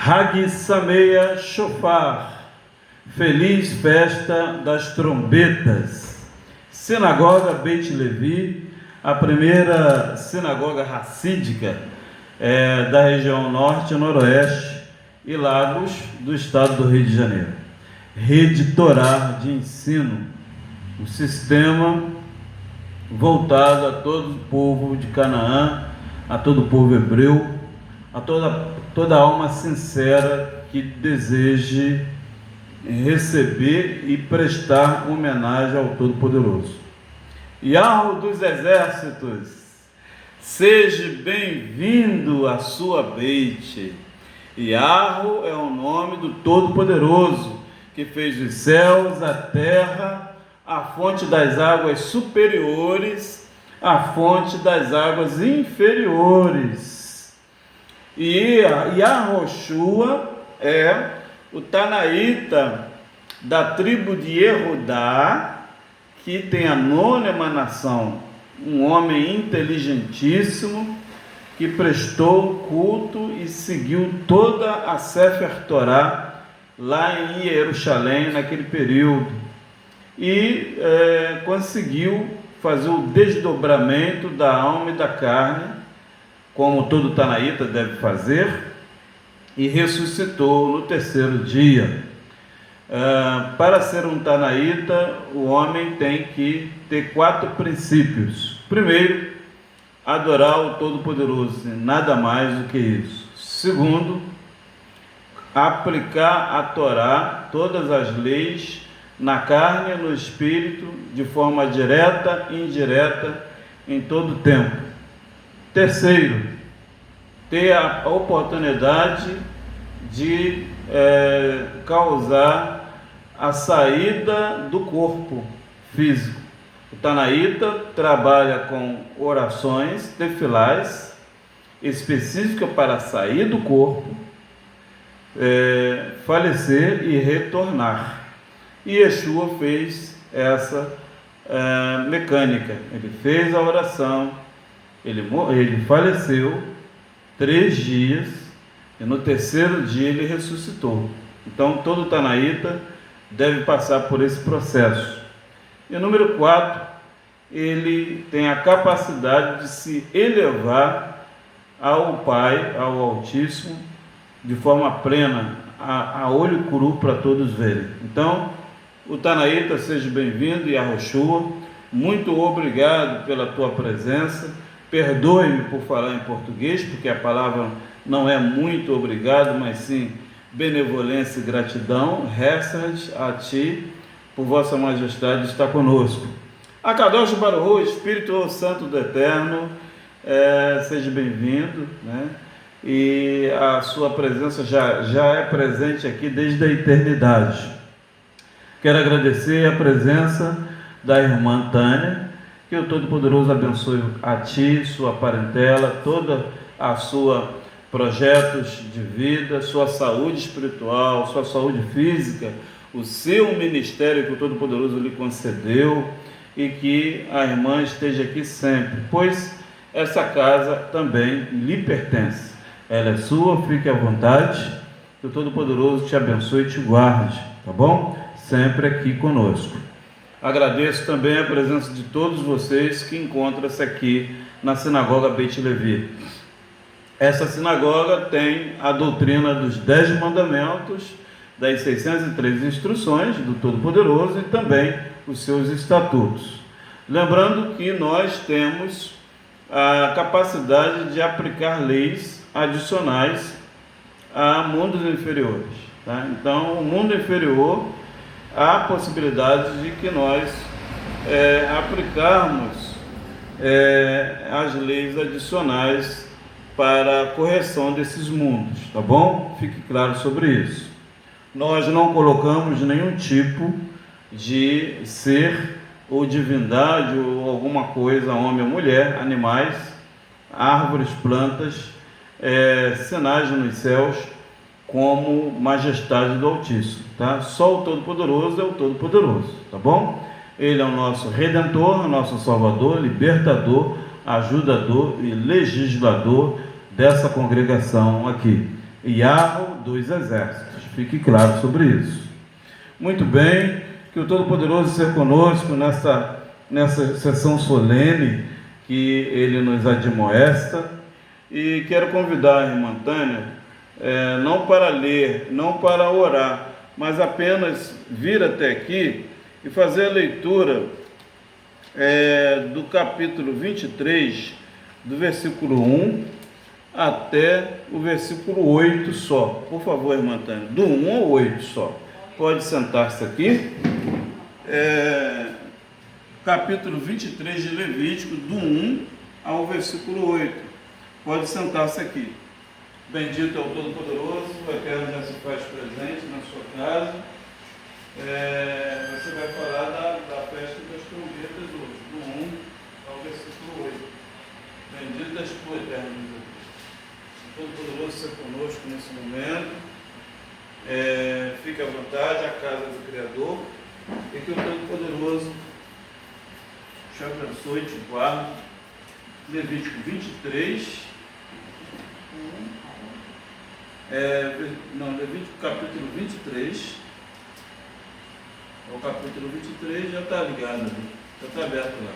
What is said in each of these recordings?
Hag Sameia Shofar, feliz festa das trombetas. Sinagoga Beit Levi, a primeira sinagoga racídica da região norte e noroeste e Lagos do estado do Rio de Janeiro. Rede Torá de ensino, um sistema voltado a todo o povo de Canaã, a todo o povo hebreu, a toda alma sincera que deseje receber e prestar homenagem ao Todo-Poderoso. Yahweh dos exércitos, seja bem-vindo à sua Beit. Yahweh é o nome do Todo-Poderoso, que fez os céus, a terra, a fonte das águas superiores, a fonte das águas inferiores. E Yahoshua é o Tanaíta da tribo de Yehudá, que tem a 9ª emanação, um homem inteligentíssimo, que prestou culto e seguiu toda a Sefer Torá lá em Jerusalém naquele período, e conseguiu fazer o desdobramento da alma e da carne, como todo tanaíta deve fazer, e ressuscitou no 3º dia. Para ser um tanaíta, o homem tem que ter 4 princípios. Primeiro, adorar o Todo-Poderoso, nada mais do que isso. Segundo, aplicar a Torá, todas as leis, na carne e no espírito, de forma direta e indireta, em todo o tempo. Terceiro, ter a oportunidade de causar a saída do corpo físico. O tanaíta trabalha com orações tefilás específicas para sair do corpo, falecer e retornar. E Yeshua fez essa mecânica. Ele fez a oração, ele faleceu 3 dias e no 3º dia ele ressuscitou. Então todo tanaíta deve passar por esse processo. E número 4, ele tem a capacidade de se elevar ao Pai, ao Altíssimo, de forma plena, a olho cru para todos verem. Então, o tanaíta, seja bem-vindo, Yahoshua, muito obrigado pela tua presença. Perdoe-me por falar em português, porque a palavra não é muito obrigado, mas sim benevolência e gratidão. Resta-te a ti, por vossa majestade estar conosco. Akadosh Baruch Hu, Espírito Santo do Eterno, seja bem-vindo, né? E a sua presença já é presente aqui desde a eternidade. Quero agradecer a presença da irmã Tânia. Que o Todo-Poderoso abençoe a ti, sua parentela, toda a sua projetos de vida, sua saúde espiritual, sua saúde física, o seu ministério que o Todo-Poderoso lhe concedeu, e que a irmã esteja aqui sempre, pois essa casa também lhe pertence. Ela é sua, fique à vontade, que o Todo-Poderoso te abençoe e te guarde, tá bom? Sempre aqui conosco. Agradeço também a presença de todos vocês que encontram-se aqui na Sinagoga Beit Levi. Essa sinagoga tem a doutrina dos 10 mandamentos, das 603 instruções do Todo-Poderoso e também os seus estatutos. Lembrando que nós temos a capacidade de aplicar leis adicionais a mundos inferiores, tá? Então, o mundo inferior, há possibilidade de que nós aplicarmos as leis adicionais para a correção desses mundos, tá bom? Fique claro sobre isso. Nós não colocamos nenhum tipo de ser ou divindade ou alguma coisa, homem ou mulher, animais, árvores, plantas, sinais nos céus, como majestade do Altíssimo, tá? Só o Todo-Poderoso é o Todo-Poderoso, tá bom? Ele é o nosso Redentor, nosso Salvador, Libertador, ajudador e legislador dessa congregação aqui. Yahweh dos exércitos. Fique claro sobre isso. Muito bem, que o Todo-Poderoso seja conosco nessa sessão solene que Ele nos admoesta. E quero convidar a irmã Tânia, não para ler, não para orar, mas apenas vir até aqui e fazer a leitura do capítulo 23, do versículo 1 até o versículo 8 só. Por favor, irmã Tânia, do 1 ao 8 só. Pode sentar-se aqui. Capítulo 23 de Levítico, do 1 ao versículo 8. Pode sentar-se aqui. Bendito é o Todo-Poderoso, o Eterno já se faz presente na sua casa. Você vai falar da festa das trombetas hoje, do 1 ao versículo 8. Bendito és tu, Eterno Deus. O Todo-Poderoso seja conosco nesse momento. Fique à vontade, a casa do Criador, e que o Todo-Poderoso te abençoe e te guarde. Levítico 23. Levítico capítulo 23. O capítulo 23 já está ligado ali, já está aberto lá.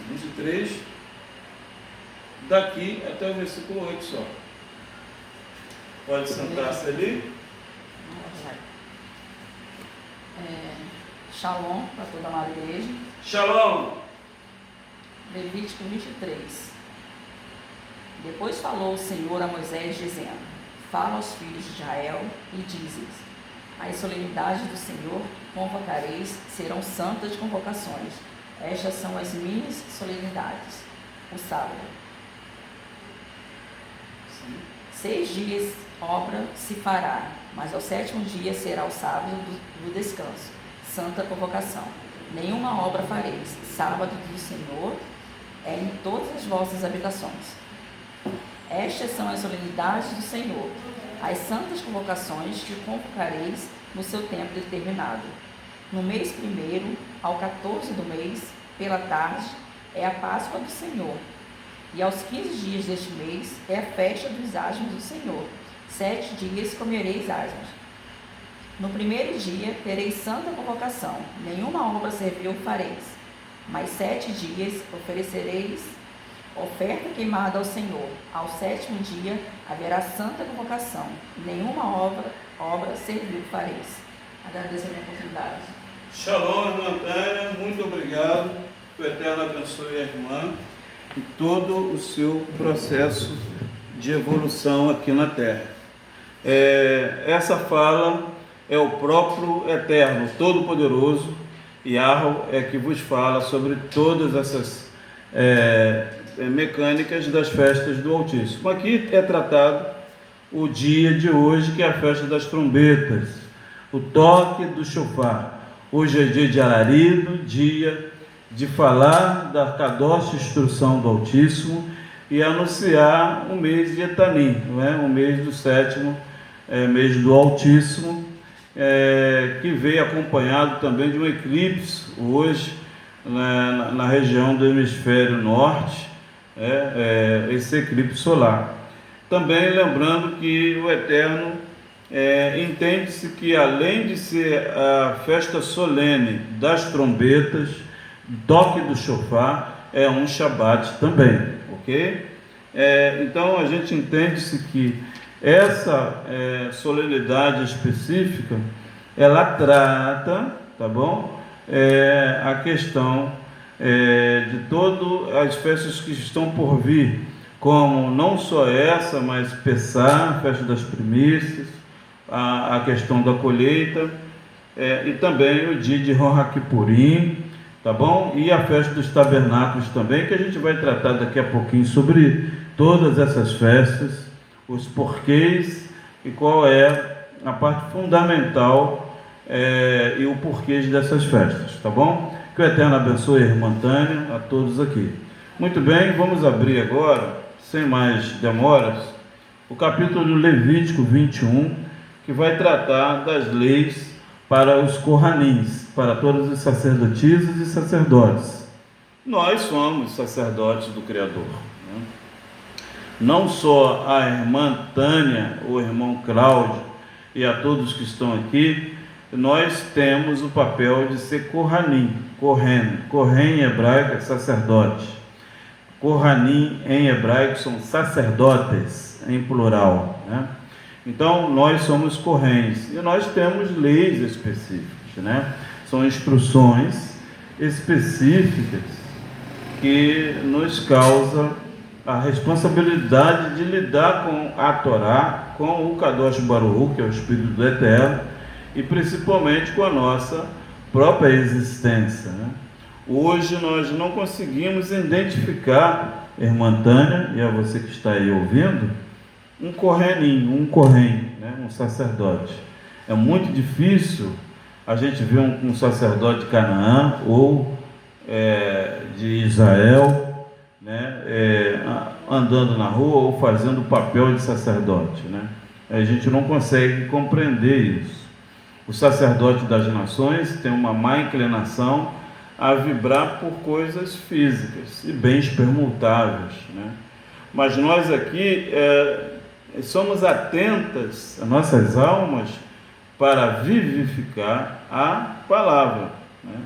23, daqui até o versículo 8 só. Pode sentar-se ali. Shalom para toda a amada igreja. Shalom. Levítico 23. Depois falou o Senhor a Moisés, dizendo: Fala aos filhos de Israel e dize-lhes: As solenidades do Senhor convocareis, serão santas convocações. Estas são as minhas solenidades. O sábado. 6 dias obra se fará, mas ao 7º dia será o sábado do descanso, santa convocação. Nenhuma obra fareis. Sábado do Senhor é em todas as vossas habitações. Estas são as solenidades do Senhor, as santas convocações que convocareis no seu tempo determinado. No mês 1º, ao 14 do mês, pela tarde, é a Páscoa do Senhor. E aos 15 dias deste mês é a festa dos asmos do Senhor. 7 dias comereis asmos. No primeiro dia tereis santa convocação, nenhuma obra servil fareis. Mas 7 dias oferecereis oferta queimada ao Senhor. Ao 7º dia haverá santa convocação, nenhuma obra servil fareis. Agradeço a minha oportunidade. Shalom, irmã Tânia, muito obrigado. Que o Eterno abençoe a irmã e todo o seu processo de evolução aqui na Terra. Essa fala é o próprio Eterno, Todo-Poderoso, Yahweh, que vos fala sobre todas essas mecânicas das festas do Altíssimo. Aqui é tratado o dia de hoje, que é a festa das trombetas, o toque do shofar. Hoje é dia de alarido, dia de falar da Kadosh, instrução do Altíssimo, e anunciar o mês de Etanim, o mês do 7º, mês do Altíssimo, que veio acompanhado também de um eclipse hoje na região do hemisfério norte, esse eclipse solar. Também lembrando que o Eterno entende-se que, além de ser a festa solene das trombetas, toque do shofar, é um Shabat também, ok? Então a gente entende-se que essa solenidade específica, ela trata, tá bom? A questão de todas as festas que estão por vir, como não só essa, mas Pessah, festa das primícias, a questão da colheita, e também o dia de Yom Kippurim, tá bom? E a festa dos tabernáculos também, que a gente vai tratar daqui a pouquinho sobre todas essas festas, os porquês e qual é a parte fundamental e o porquê dessas festas, tá bom? Que o Eterno abençoe a irmã Tânia, a todos aqui. Muito bem, vamos abrir agora, sem mais demoras, o capítulo do Levítico 21, que vai tratar das leis para os Kohanins, para todas as sacerdotisas e sacerdotes. Nós somos sacerdotes do Criador, né? não só a irmã Tânia, o irmão Cláudio e a todos que estão aqui, nós temos o papel de ser Kohanim, Kohen em hebraico é sacerdote, Kohanim em hebraico são sacerdotes, em plural, né? Então, nós somos Kohens e nós temos leis específicas, né? São instruções específicas que nos causam a responsabilidade de lidar com a Torá, com o Kadosh Baruch Hu, que é o Espírito do Eterno, e principalmente com a nossa própria existência, né? Hoje nós não conseguimos identificar, irmã Tânia, e a você que está aí ouvindo, um Kohen, né? Um sacerdote. É muito difícil a gente ver um sacerdote de Canaã ou de Israel, né? Andando na rua ou fazendo o papel de sacerdote, né? A gente não consegue compreender isso. O sacerdote das nações tem uma má inclinação a vibrar por coisas físicas e bens permutáveis, né? Mas nós aqui somos atentas, as nossas almas, para vivificar a palavra, né?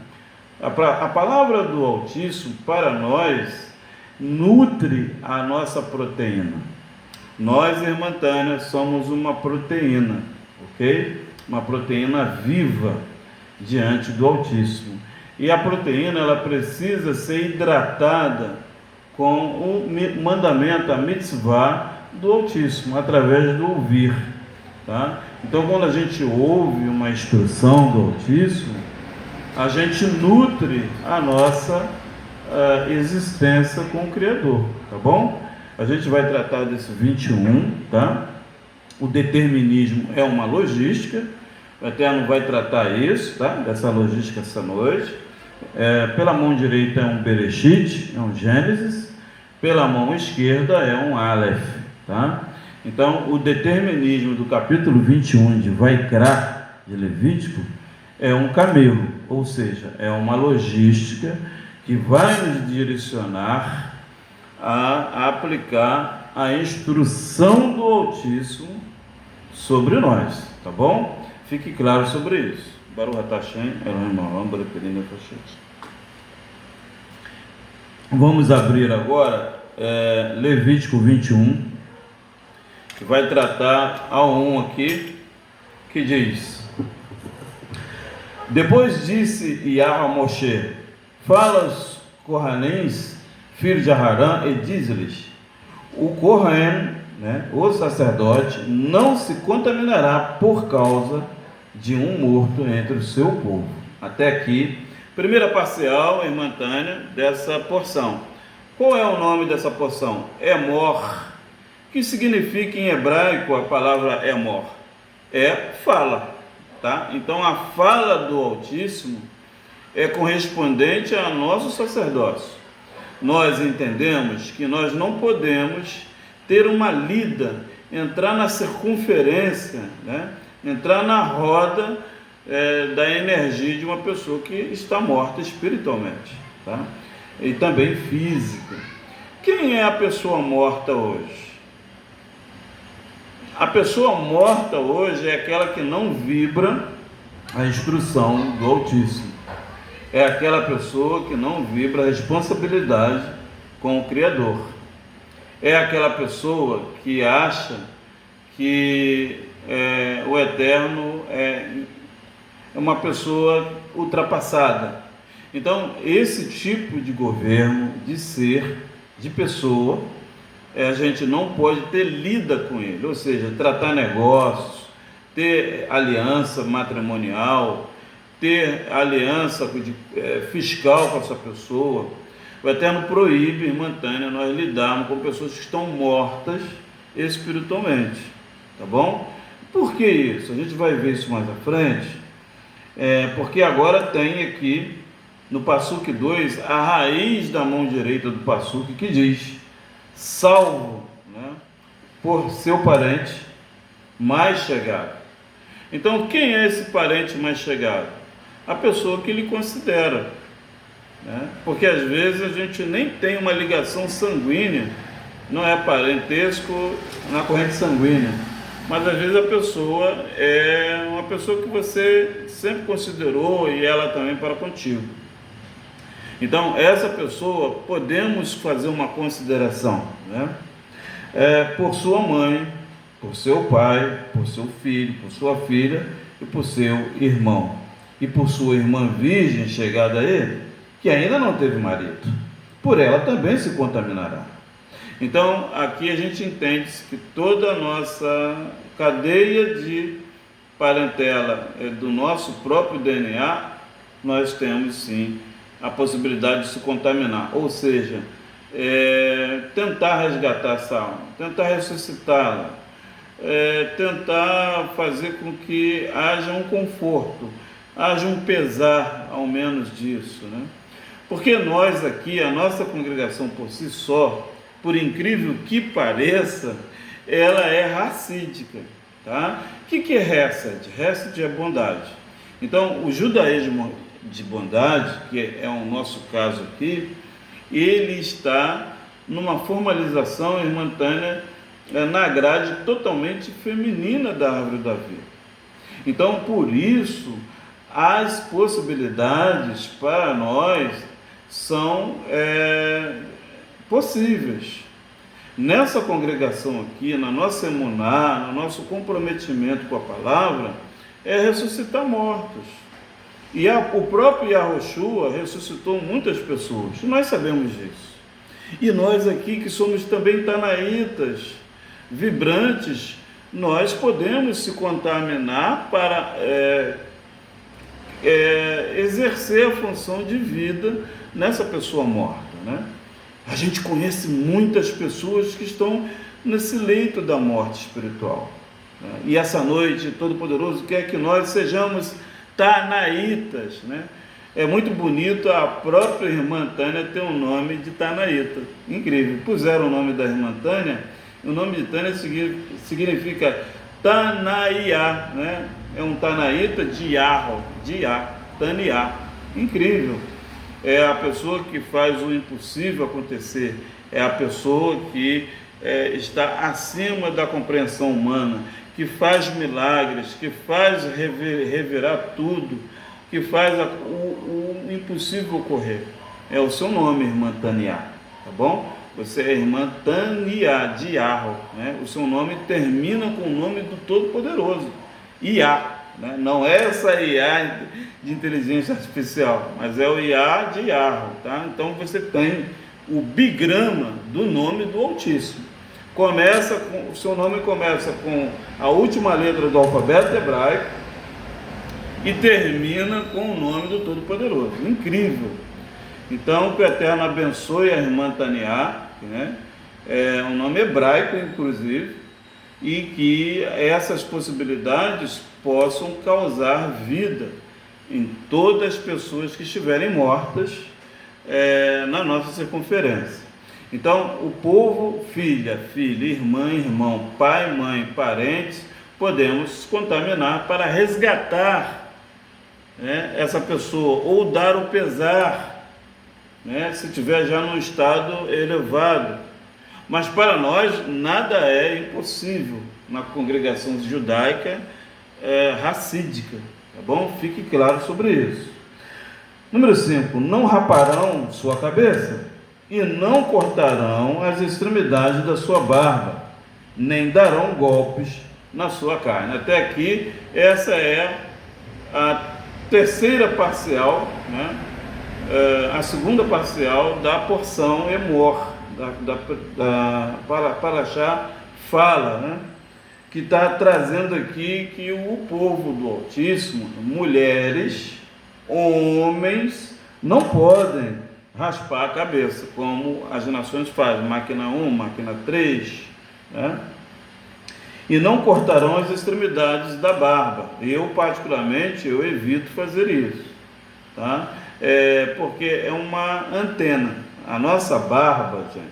A palavra do Altíssimo, para nós, nutre a nossa proteína. Nós, irmã Tânia, somos uma proteína, ok? Uma proteína viva diante do Altíssimo. E a proteína, ela precisa ser hidratada com o mandamento, a mitzvah do Altíssimo, através do ouvir, tá? Então, quando a gente ouve uma instrução do Altíssimo, a gente nutre a nossa existência com o Criador, tá bom? A gente vai tratar desse 21, tá? O determinismo é uma logística, o Eterno vai tratar isso, tá? Dessa logística essa noite. Pela mão direita é um Bereshit, é um Gênesis, pela mão esquerda é um Aleph, tá? Então, o determinismo do capítulo 21 de Vaikra, de Levítico, é um camelo, ou seja, é uma logística que vai nos direcionar a aplicar a instrução do Altíssimo sobre nós, tá bom? Fique claro sobre isso. Baruch atah Hashem, Elohim haolam, barakelinu nefashot. Vamos abrir agora Levítico 21, que vai tratar ao 1 aqui, que diz: Depois disse Yahweh a Moshe: Fala aos Kohanins, filhos de Aharã, e diz-lhes: O Kohen, né, o sacerdote, não se contaminará por causa de um morto entre o seu povo. Até aqui, primeira parcial, irmã Tânia, dessa porção. Qual é o nome dessa porção? Emor, que significa em hebraico a palavra Emor? É fala, tá? Então a fala do Altíssimo é correspondente ao nosso sacerdócio. Nós entendemos que nós não podemos ter uma lida, entrar na circunferência, né? Entrar na roda da energia de uma pessoa que está morta espiritualmente, tá? E também física. Quem é a pessoa morta hoje? A pessoa morta hoje é aquela que não vibra a instrução do Altíssimo. É aquela pessoa que não vibra a responsabilidade com o Criador. É aquela pessoa que acha que o Eterno é uma pessoa ultrapassada. Então, esse tipo de governo, de ser, de pessoa, a gente não pode ter lida com ele, ou seja, tratar negócios, ter aliança matrimonial, ter aliança fiscal com essa pessoa. O Eterno proíbe, irmã Tânia, nós lidarmos com pessoas que estão mortas espiritualmente, tá bom? Por que isso? A gente vai ver isso mais à frente, porque agora tem aqui no Passuque 2 a raiz da mão direita do Passuque que diz: salvo, né, por seu parente mais chegado. Então, quem é esse parente mais chegado? A pessoa que lhe considera, né? Porque às vezes a gente nem tem uma ligação sanguínea não é parentesco na corrente sanguínea, mas às vezes a pessoa é uma pessoa que você sempre considerou e ela também para contigo. Então, essa pessoa, podemos fazer uma consideração, né? Por sua mãe, por seu pai, por seu filho, por sua filha e por seu irmão. E por sua irmã virgem chegada a ele, que ainda não teve marido. Por ela também se contaminará. Então, aqui a gente entende que toda a nossa cadeia de parentela do nosso próprio DNA, nós temos sim a possibilidade de se contaminar. Ou seja, tentar resgatar essa alma, tentar ressuscitá-la, tentar fazer com que haja um conforto, haja um pesar ao menos disso, né? Porque nós aqui, a nossa congregação por si só, por incrível que pareça, ela é racídica, tá? O que é Hesed? Hesed é bondade. Então, o judaísmo de bondade, que é o nosso caso aqui, ele está numa formalização irmãtânea na grade totalmente feminina da árvore da vida. Então, por isso, as possibilidades para nós são possíveis. Nessa congregação aqui, na nossa emuná, no nosso comprometimento com a palavra, é ressuscitar mortos. E o próprio Yahushua ressuscitou muitas pessoas, nós sabemos disso. E nós aqui, que somos também tanaítas, vibrantes, nós podemos se contaminar para exercer a função de vida nessa pessoa morta, né? A gente conhece muitas pessoas que estão nesse leito da morte espiritual, né? E essa noite, Todo-Poderoso quer que nós sejamos tanaítas, né? É muito bonito, a própria irmã Tânia ter um nome de tanaíta, incrível. Puseram o nome da irmã Tânia, o nome de Tânia significa Tanaiá, né? É um tanaíta de Yarro, Taniá, incrível. É a pessoa que faz o impossível acontecer, é a pessoa que está acima da compreensão humana, que faz milagres, que faz revirar tudo, que faz o impossível ocorrer. É o seu nome, irmã Taniá, tá bom? Você é irmã Taniá, de Yarro, né? O seu nome termina com o nome do Todo-Poderoso, Iá, né? Não é essa Iá de inteligência artificial, mas é o Iá de Yarro, tá? Então você tem o bigrama do nome do Altíssimo. O seu nome começa com a última letra do alfabeto hebraico e termina com o nome do Todo-Poderoso. Incrível! Então, que o Eterno abençoe a irmã Taniá, né? É um nome hebraico, inclusive, e que essas possibilidades possam causar vida em todas as pessoas que estiverem mortas na nossa circunferência. Então, o povo, filha, irmã, irmão, pai, mãe, parentes, podemos contaminar para resgatar, né, essa pessoa, ou dar o pesar, né, se estiver já num estado elevado. Mas para nós, nada é impossível na congregação judaica racídica, tá bom? Fique claro sobre isso. Número 5, não raparão sua cabeça e não cortarão as extremidades da sua barba, nem darão golpes na sua carne. Até aqui, essa é a terceira parcial, né? A segunda parcial da porção Emor, da Parashá fala, né? Que está trazendo aqui que o povo do Altíssimo, mulheres, homens, não podem raspar a cabeça, como as nações fazem, máquina 1, máquina 3, né? E não cortarão as extremidades da barba. Eu, particularmente, eu evito fazer isso, tá? Porque é uma antena. A nossa barba, gente,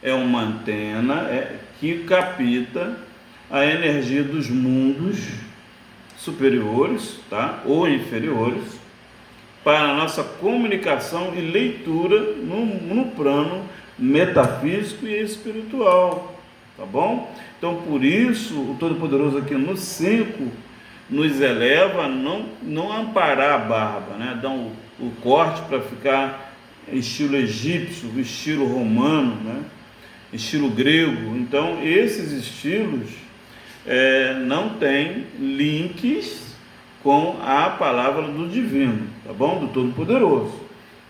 é uma antena que capta a energia dos mundos superiores, tá? Ou inferiores, para a nossa comunicação e leitura no plano metafísico e espiritual, tá bom? Então, por isso, o Todo-Poderoso aqui no 5 nos eleva a não amparar a barba, né? Dar o corte para ficar estilo egípcio, estilo romano, né? Estilo grego. Então, esses estilos não têm links com a palavra do divino, tá bom? Do Todo-Poderoso.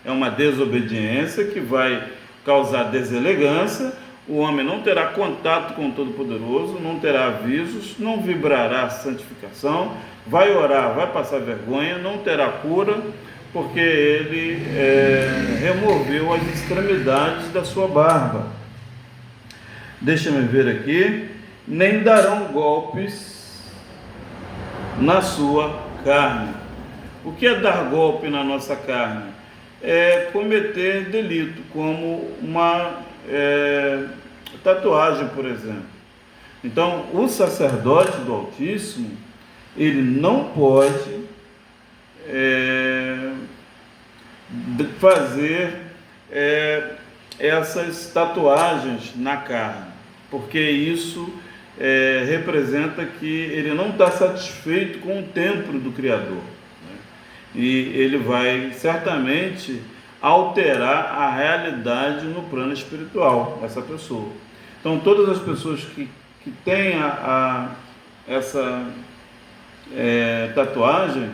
É uma desobediência que vai causar deselegância. O homem não terá contato com o Todo-Poderoso, não terá avisos, não vibrará a santificação, vai orar, vai passar vergonha, não terá cura, porque ele removeu as extremidades da sua barba. Deixa-me ver aqui. Nem darão golpes na sua carne. O que é dar golpe na nossa carne? É cometer delito, como uma tatuagem, por exemplo. Então, o sacerdote do Altíssimo, ele não pode fazer essas tatuagens na carne, porque isso representa que ele não está satisfeito com o templo do Criador, né? E ele vai certamente alterar a realidade no plano espiritual, essa pessoa. Então, todas as pessoas que têm essa tatuagem,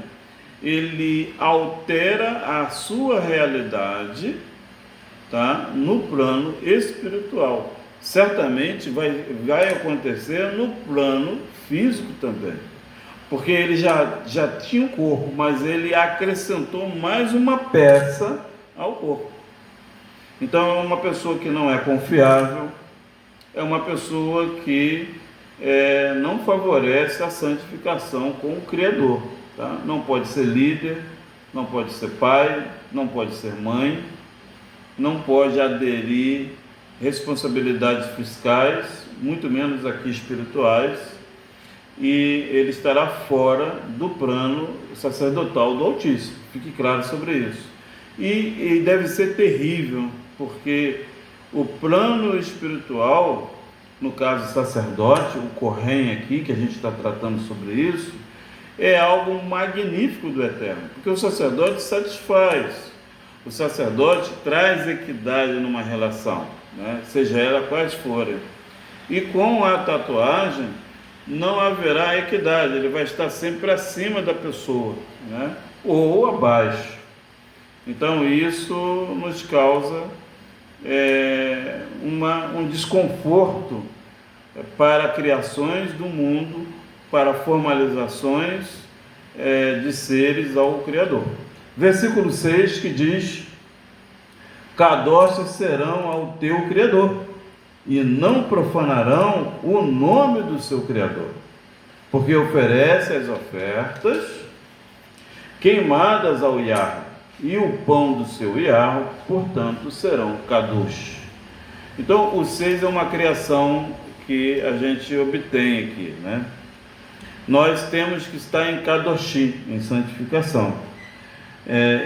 ele altera a sua realidade, tá? No plano espiritual. Certamente vai acontecer no plano físico também, porque ele já tinha um corpo, mas ele acrescentou mais uma peça ao corpo. Então, é uma pessoa que não é confiável, é uma pessoa que não favorece a santificação com o Criador, tá? Não pode ser líder, não pode ser pai, não pode ser mãe, não pode aderir responsabilidades fiscais, muito menos aqui espirituais, e ele estará fora do plano sacerdotal do Altíssimo. Fique claro sobre isso. E deve ser terrível, porque o plano espiritual, no caso sacerdote, o Corém aqui, que a gente está tratando sobre isso, é algo magnífico do Eterno, porque o sacerdote satisfaz, o sacerdote traz equidade numa relação, né? Seja ela quais forem. E com a tatuagem não haverá equidade, ele vai estar sempre acima da pessoa, né? Ou abaixo. Então isso nos causa um desconforto para criações do mundo, para formalizações de seres ao Criador. Versículo 6 que diz: Kadosh serão ao teu Criador, e não profanarão o nome do seu Criador, porque oferece as ofertas queimadas ao Yahweh, e o pão do seu Yahweh, portanto, serão Kadosh. Então, o 6 é uma criação que a gente obtém aqui, né? Nós temos que estar em Kadoshim, em santificação.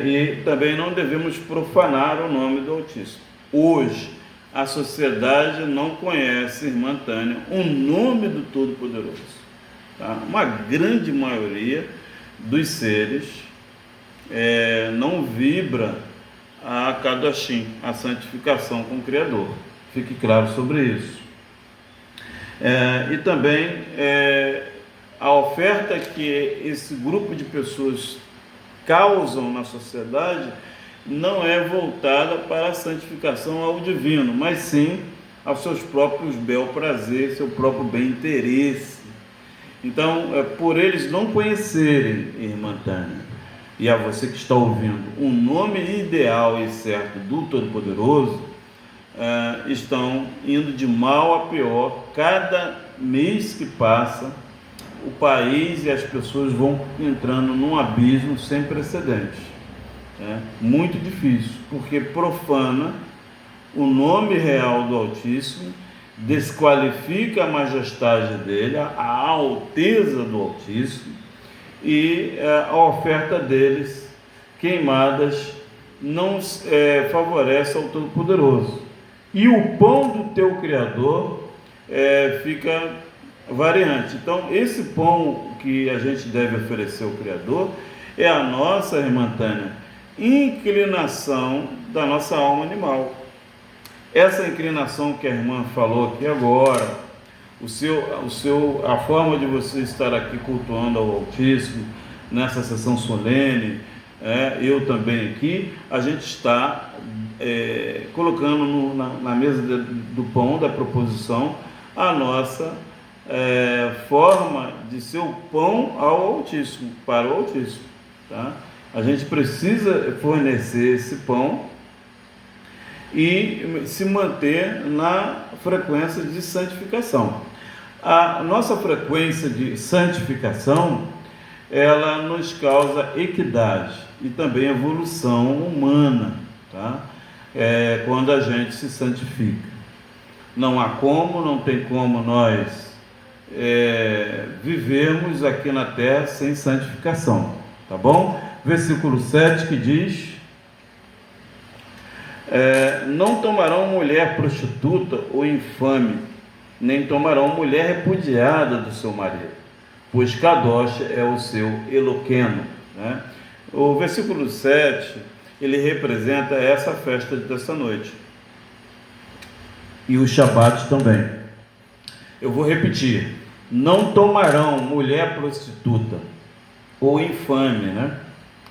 E também não devemos profanar o nome do Altíssimo. Hoje, a sociedade não conhece, irmã Tânia, o nome do Todo-Poderoso. Tá? Uma grande maioria dos seres não vibra a Kadoshim, a santificação com o Criador. Fique claro sobre isso. E também a oferta que esse grupo de pessoas causam na sociedade não é voltada para a santificação ao divino, mas sim aos seus próprios bel prazer, seu próprio bem interesse. Então, por eles não conhecerem, irmã Tânia, e a você que está ouvindo, o nome ideal e certo do Todo-Poderoso, estão indo de mal a pior. Cada mês que passa, o país e as pessoas vão entrando num abismo sem precedentes. Muito difícil, porque profana o nome real do Altíssimo, desqualifica a majestade dele, a alteza do Altíssimo, e a oferta deles queimadas não favorece ao Todo-Poderoso. e o pão do teu Criador fica variante. Então, esse pão que a gente deve oferecer ao Criador é a nossa, irmã Tânia, inclinação da nossa alma animal. Essa inclinação que a irmã falou aqui agora, a forma de você estar aqui cultuando ao Altíssimo, nessa sessão solene, eu também aqui, a gente está colocando na mesa do pão, da proposição, a nossa forma de ser o pão ao Altíssimo, para o Altíssimo. Tá? A gente precisa fornecer esse pão e se manter na frequência de santificação. A nossa frequência de santificação, ela nos causa equidade e também evolução humana, tá? Quando a gente se santifica. Não tem como nós vivermos aqui na terra sem santificação, tá bom? Versículo 7 que diz: não tomarão mulher prostituta ou infame, nem tomarão mulher repudiada do seu marido, pois Kadosh é o seu Eloqueno, né? O versículo 7, ele representa essa festa dessa noite. E o Shabat também. Eu vou repetir: não tomarão mulher prostituta ou infame, né?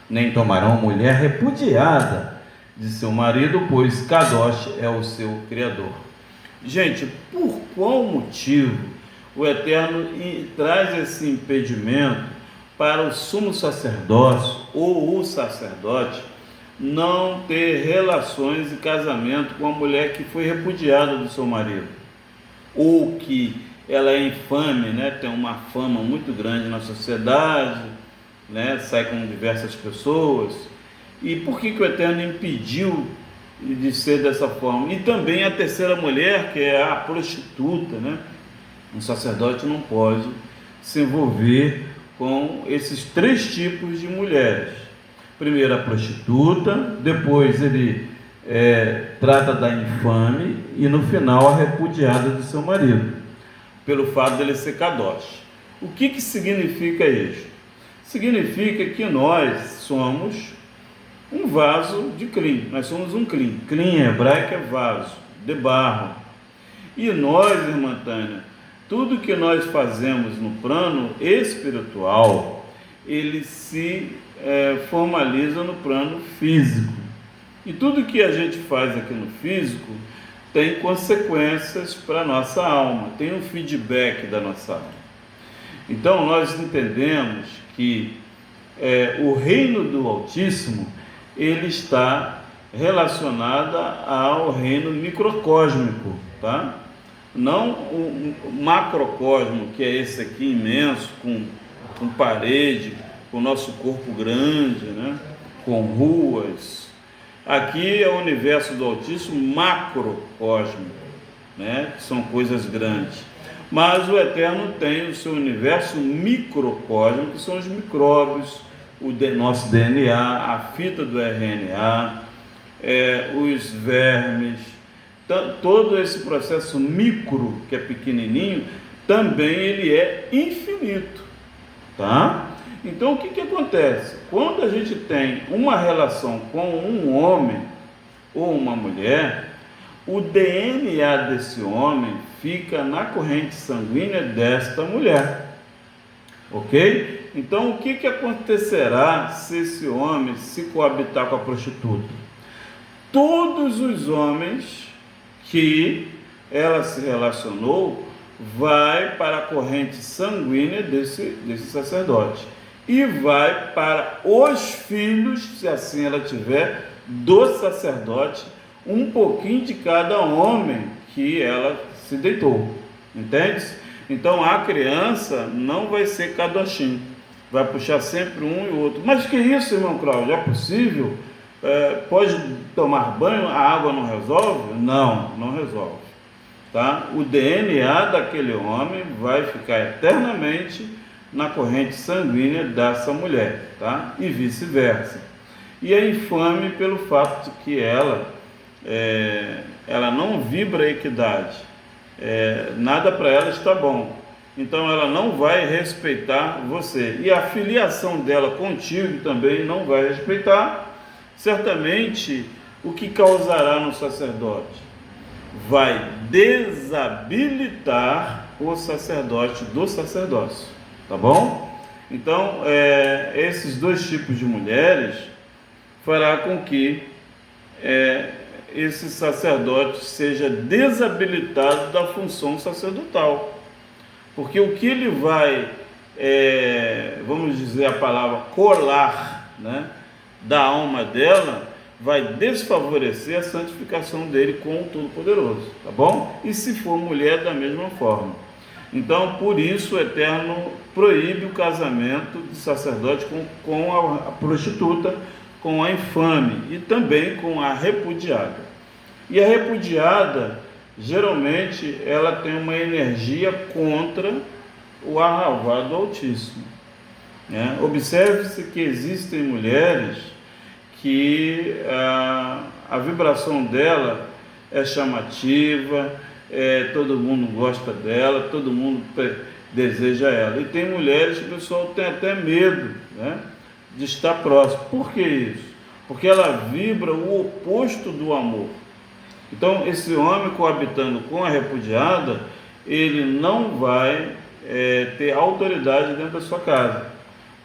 Nem tomarão mulher repudiada de seu marido, pois Kadosh é o seu Criador. Gente, por qual motivo o Eterno traz esse impedimento para o sumo sacerdócio ou o sacerdote não ter relações e casamento com a mulher que foi repudiada do seu marido, ou que ela é infame, né? Tem uma fama muito grande na sociedade, né? Sai com diversas pessoas? E por que o Eterno impediu de ser dessa forma? E também a terceira mulher, que é a prostituta, né? Um sacerdote não pode se envolver com esses três tipos de mulheres. Primeiro a prostituta, depois ele trata da infame e no final a repudiada do seu marido, pelo fato dele ser Kadosh. O que significa isso? Significa que nós somos um vaso de clim, nós somos um clim. Clim em hebraico é vaso, de barro. E nós, irmã Tânia, tudo que nós fazemos no plano espiritual, ele se formaliza no plano físico. E tudo que a gente faz aqui no físico tem consequências para a nossa alma, tem um feedback da nossa alma. Então nós entendemos que o reino do Altíssimo, ele está relacionado ao reino microcósmico, tá? Não o macrocosmo, que é esse aqui imenso, com parede, com o nosso corpo grande, né? Com ruas. Aqui é o universo do Altíssimo macrocósmico, né? Que são coisas grandes. Mas o Eterno tem o seu universo microcósmico, que são os micróbios, o nosso DNA, a fita do RNA, os vermes. Todo esse processo micro, que é pequenininho, também ele é infinito, tá? Então o que acontece? Quando a gente tem uma relação com um homem ou uma mulher, o DNA desse homem fica na corrente sanguínea desta mulher, ok? Então o que acontecerá se esse homem se coabitar com a prostituta? Todos os homens que ela se relacionou vai para a corrente sanguínea desse sacerdote e vai para os filhos, se assim ela tiver, do sacerdote, um pouquinho de cada homem que ela se deitou, entende? Então a criança não vai ser Kadoshim, vai puxar sempre um e outro. Mas que isso, irmão Cláudio, é possível? Pode tomar banho, a água não resolve? Não resolve, tá? O DNA daquele homem vai ficar eternamente na corrente sanguínea dessa mulher, tá? E vice-versa. E é infame pelo fato de que ela ela não vibra a equidade, nada para ela está bom, então ela não vai respeitar você, e a filiação dela contigo também não vai respeitar. Certamente, o que causará no sacerdote? Vai desabilitar o sacerdote do sacerdócio, tá bom? Então, esses dois tipos de mulheres fará com que esse sacerdote seja desabilitado da função sacerdotal, porque o que ele vai, vamos dizer a palavra, colar, né, da alma dela, vai desfavorecer a santificação dele com o Todo-Poderoso, tá bom? E se for mulher, da mesma forma. Então, por isso, o Eterno proíbe o casamento de sacerdote com a prostituta, com a infame e também com a repudiada. E a repudiada, geralmente, ela tem uma energia contra o arravado do Altíssimo, né? Observe-se que existem mulheres que a vibração dela é chamativa, todo mundo gosta dela, todo mundo deseja ela. E tem mulheres que o pessoal tem até medo, né, de estar próximo. Por que isso? Porque ela vibra o oposto do amor. Então, esse homem coabitando com a repudiada, ele não vai ter autoridade dentro da sua casa.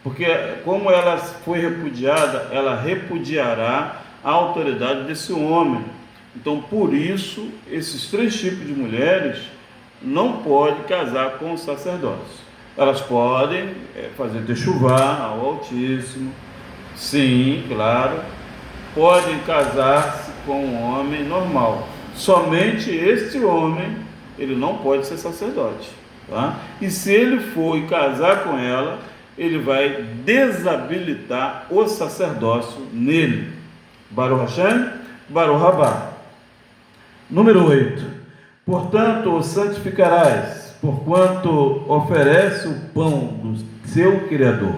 Porque como ela foi repudiada, ela repudiará a autoridade desse homem. Então, por isso, esses três tipos de mulheres não podem casar com o sacerdócio. Elas podem fazer techuvá ao Altíssimo, sim, claro. Podem casar-se com um homem normal. Somente este homem, ele não pode ser sacerdote, tá? E se ele for e casar com ela, ele vai desabilitar o sacerdócio nele. Baruch Hashem, Baruch Rabá. Número 8. Portanto, o santificarás, porquanto oferece o pão do seu Criador.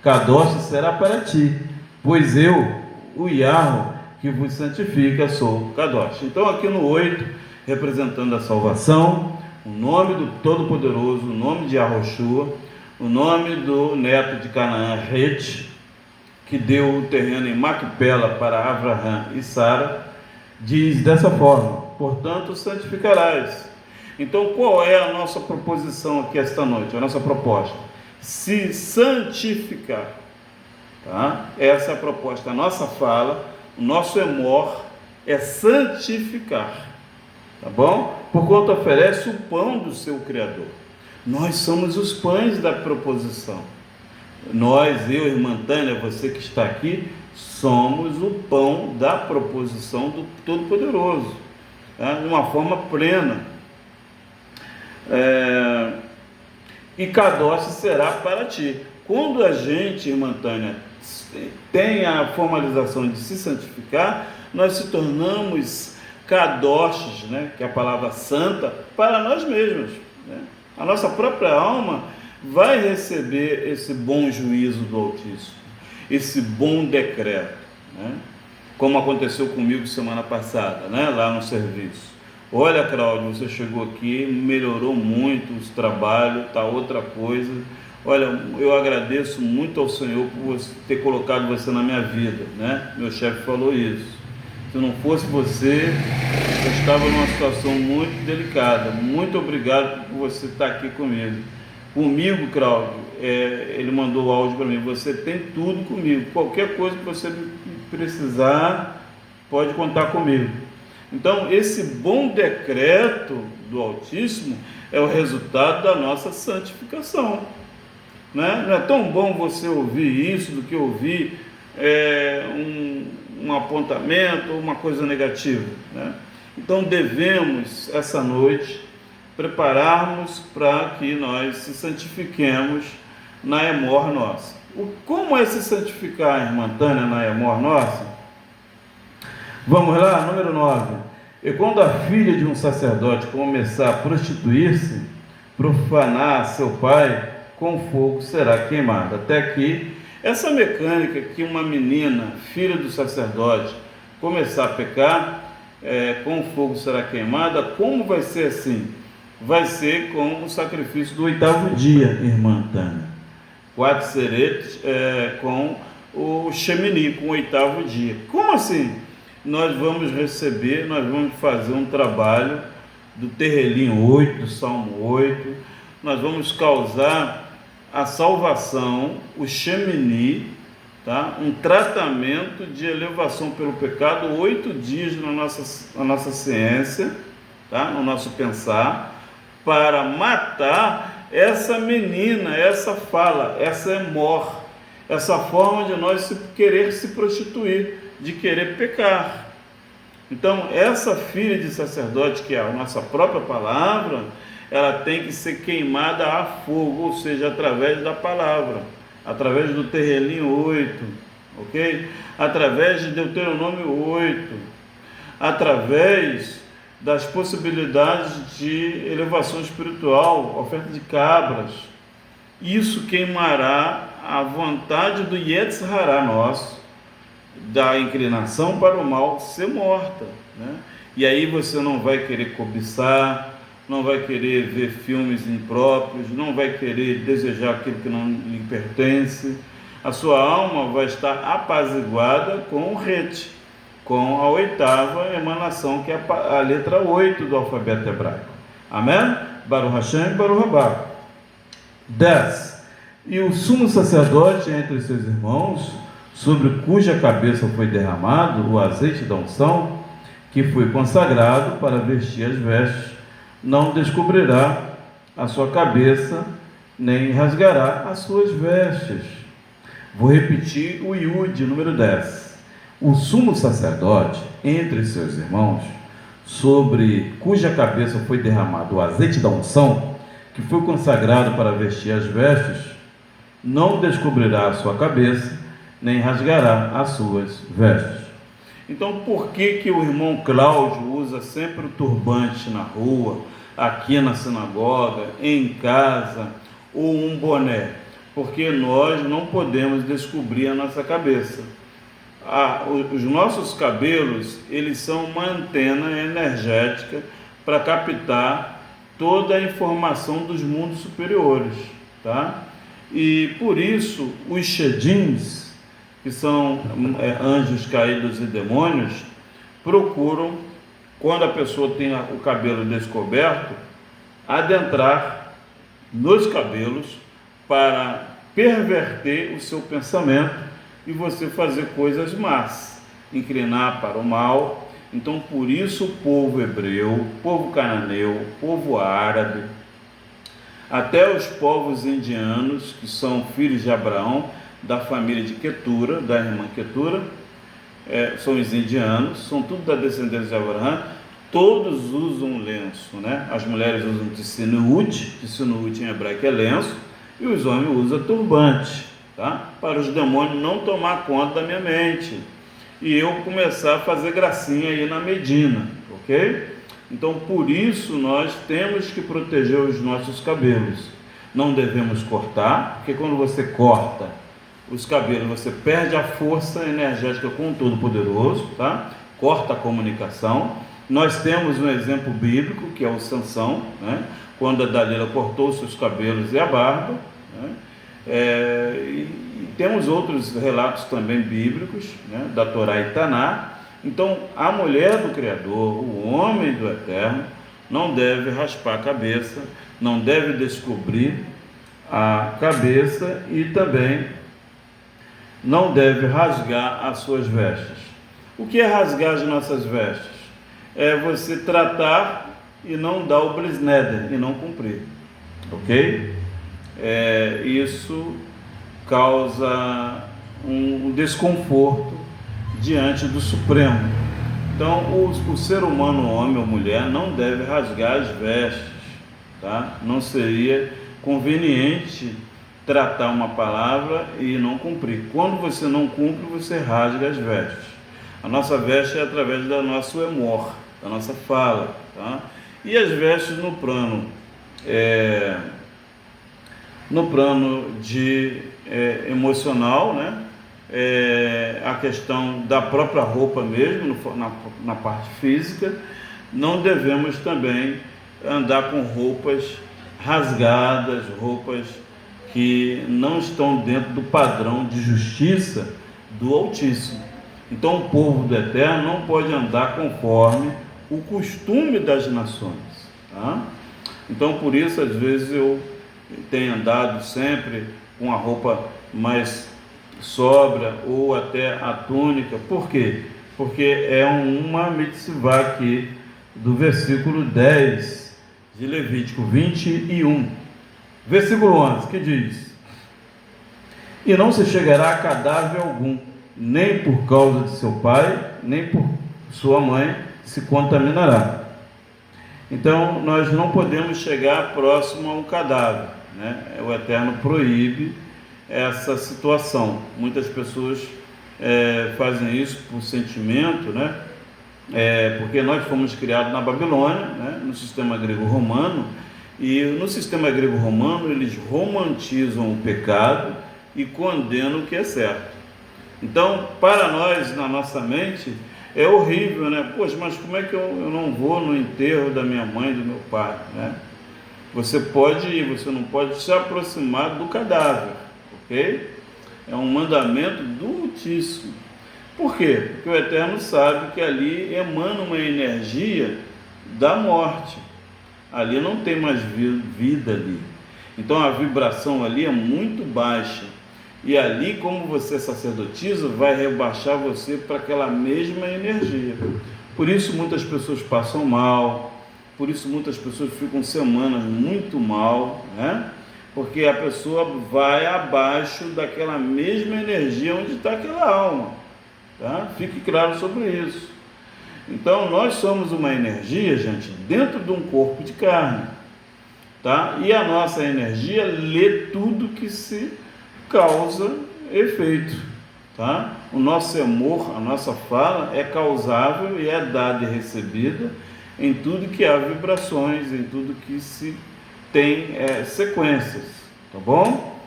Kadosh será para ti, pois eu, o Yahweh, que vos santifica, sou Kadosh. Então, aqui no 8, representando a salvação, o nome do Todo-Poderoso, o nome de Yahoshua, o nome do neto de Canaã, Het, que deu o terreno em Macpela para Abraham e Sara, diz dessa forma: portanto, santificarás. Então, qual é a nossa proposição aqui esta noite, a nossa proposta? Se santificar, tá? Essa é a proposta, a nossa fala, o nosso emor é santificar, tá bom? Porquanto oferece o pão do seu Criador. Nós somos os pães da proposição. Nós, eu, irmã Tânia, você que está aqui, somos o pão da proposição do Todo-Poderoso, tá? De uma forma plena. E Kadosh será para ti. Quando a gente, irmã Tânia, tem a formalização de se santificar, nós se tornamos Kadosh, né, que é a palavra santa, para nós mesmos, né? A nossa própria alma vai receber esse bom juízo do Altíssimo, esse bom decreto, né? Como aconteceu comigo semana passada, né, lá no serviço. Olha, Cláudio, você chegou aqui, melhorou muito os trabalhos, está outra coisa. Olha, eu agradeço muito ao Senhor por você ter colocado você na minha vida, né? Meu chefe falou isso. Se não fosse você, eu estava numa situação muito delicada. Muito obrigado por você estar aqui comigo. Comigo, Cláudio, ele mandou o áudio para mim: você tem tudo comigo. Qualquer coisa que você precisar, pode contar comigo. Então, esse bom decreto do Altíssimo é o resultado da nossa santificação, né? Não é tão bom você ouvir isso do que ouvir um apontamento ou uma coisa negativa, né? Então, devemos, essa noite, prepararmos para que nós se santifiquemos na Emor nossa. Como é se santificar, irmã Tânia, na Emor nossa? Vamos lá, número 9. E quando a filha de um sacerdote começar a prostituir-se, profanar seu pai, com fogo será queimada. Até aqui, essa mecânica que uma menina, filha do sacerdote, começar a pecar, com fogo será queimada. Como vai ser assim? Vai ser com o sacrifício do 8º dia, irmã Tânia. 4 ceretes com o Shemini, com o 8º dia. Como assim? Nós vamos fazer um trabalho do Terrelim 8, do Salmo 8, nós vamos causar a salvação, o Shemini, tá? Um tratamento de elevação pelo pecado, 8 dias na nossa ciência, tá? No nosso pensar, para matar essa menina, essa fala, essa emor, essa forma de nós querer se prostituir, de querer pecar. Então, essa filha de sacerdote, que é a nossa própria palavra, ela tem que ser queimada a fogo, ou seja, através da palavra, através do Terrelim 8, ok? Através de Deuteronômio 8, através das possibilidades de elevação espiritual, oferta de cabras. Isso queimará a vontade do Yetzer Hará nosso, da inclinação para o mal, ser morta, né? E aí você não vai querer cobiçar, não vai querer ver filmes impróprios, não vai querer desejar aquilo que não lhe pertence. A sua alma vai estar apaziguada com o Ret, com a 8ª emanação, que é a letra 8 do alfabeto hebraico. Amém? Baruch Hashem, Baruch Rabá. 10. E o sumo sacerdote entre seus irmãos, sobre cuja cabeça foi derramado o azeite da unção, que foi consagrado para vestir as vestes, não descobrirá a sua cabeça, nem rasgará as suas vestes. Vou repetir o Yud, número 10. O sumo sacerdote entre seus irmãos, sobre cuja cabeça foi derramado o azeite da unção, que foi consagrado para vestir as vestes, não descobrirá a sua cabeça, nem rasgará as suas vestes. Então, por que o irmão Cláudio usa sempre o turbante na rua, aqui na sinagoga, em casa, ou um boné? Porque nós não podemos descobrir a nossa cabeça. Os nossos cabelos, eles são uma antena energética para captar toda a informação dos mundos superiores, tá? E por isso, os shedins, que são anjos caídos e demônios, procuram, quando a pessoa tem o cabelo descoberto, adentrar nos cabelos para perverter o seu pensamento e você fazer coisas más, inclinar para o mal. Então, por isso o povo hebreu, o povo cananeu, o povo árabe, até os povos indianos, que são filhos de Abraão, da família de Ketura, da irmã Ketura, são os indianos, são tudo da descendência de Abraão, todos usam lenço, né? As mulheres usam tecinuut em hebraico é lenço, e os homens usam turbante, tá? Para os demônios não tomar conta da minha mente, e eu começar a fazer gracinha aí na Medina, ok? Então, por isso, nós temos que proteger os nossos cabelos. Não devemos cortar, porque quando você corta os cabelos, você perde a força energética com o Todo-Poderoso, tá? Corta a comunicação. Nós temos um exemplo bíblico, que é o Sansão, né? Quando a Dalila cortou seus cabelos e a barba, né? E temos outros relatos também bíblicos, né? Da Torá e Taná. Então, a mulher do Criador, o homem do Eterno, não deve raspar a cabeça, não deve descobrir a cabeça e também não deve rasgar as suas vestes. O que é rasgar as nossas vestes? É você tratar e não dar o blisneder, e não cumprir, ok? Isso causa um desconforto diante do Supremo. Então, o ser humano, homem ou mulher, não deve rasgar as vestes, tá? Não seria conveniente tratar uma palavra e não cumprir. Quando você não cumpre, você rasga as vestes. A nossa veste é através da nossa emor, da nossa fala, tá? E as vestes no plano de emocional, né? a questão da própria roupa mesmo, na parte física. Não devemos também andar com roupas rasgadas, roupas que não estão dentro do padrão de justiça do Altíssimo. Então o povo do Eterno não pode andar conforme o costume das nações, tá? Então por isso às vezes eu tenho andado sempre com a roupa mais sóbria ou até a túnica. Por quê? Porque é uma mitzvah aqui do versículo 10 de Levítico 21, versículo 11, que diz: e não se chegará a cadáver algum, nem por causa de seu pai, nem por sua mãe se contaminará. Então nós não podemos chegar próximo a um cadáver, né? O Eterno proíbe essa situação. Muitas pessoas fazem isso por sentimento, né? Porque nós fomos criados na Babilônia, né? No sistema grego-romano, e no sistema grego-romano eles romantizam o pecado e condenam o que é certo. Então, para nós, na nossa mente, é horrível, né? Poxa, mas como é que eu não vou no enterro da minha mãe, do meu pai, né? Você pode ir, você não pode se aproximar do cadáver, ok? É um mandamento do Altíssimo. Por quê? Porque o Eterno sabe que ali emana uma energia da morte. Ali não tem mais vida ali. Então a vibração ali é muito baixa. E ali, como você é sacerdotisa, vai rebaixar você para aquela mesma energia. Por isso muitas pessoas passam mal, por isso muitas pessoas ficam semanas muito mal, né? Porque a pessoa vai abaixo daquela mesma energia onde está aquela alma, tá? Fique claro sobre isso. Então nós somos uma energia, gente, dentro de um corpo de carne, tá? E a nossa energia lê tudo que se causa efeito, tá? O nosso amor, a nossa fala é causável e é dada e recebida em tudo que há vibrações, em tudo que se tem sequências, tá bom?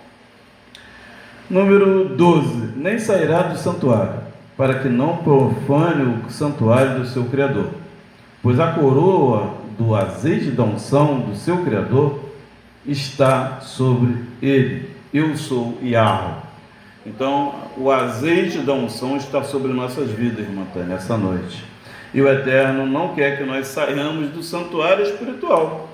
Número 12. Nem sairá do santuário, para que não profane o santuário do seu Criador, pois a coroa do azeite da unção do seu Criador está sobre ele. Eu sou Yahweh. Então, o azeite da unção está sobre nossas vidas, irmã Tânia, essa noite. E o Eterno não quer que nós saiamos do santuário espiritual.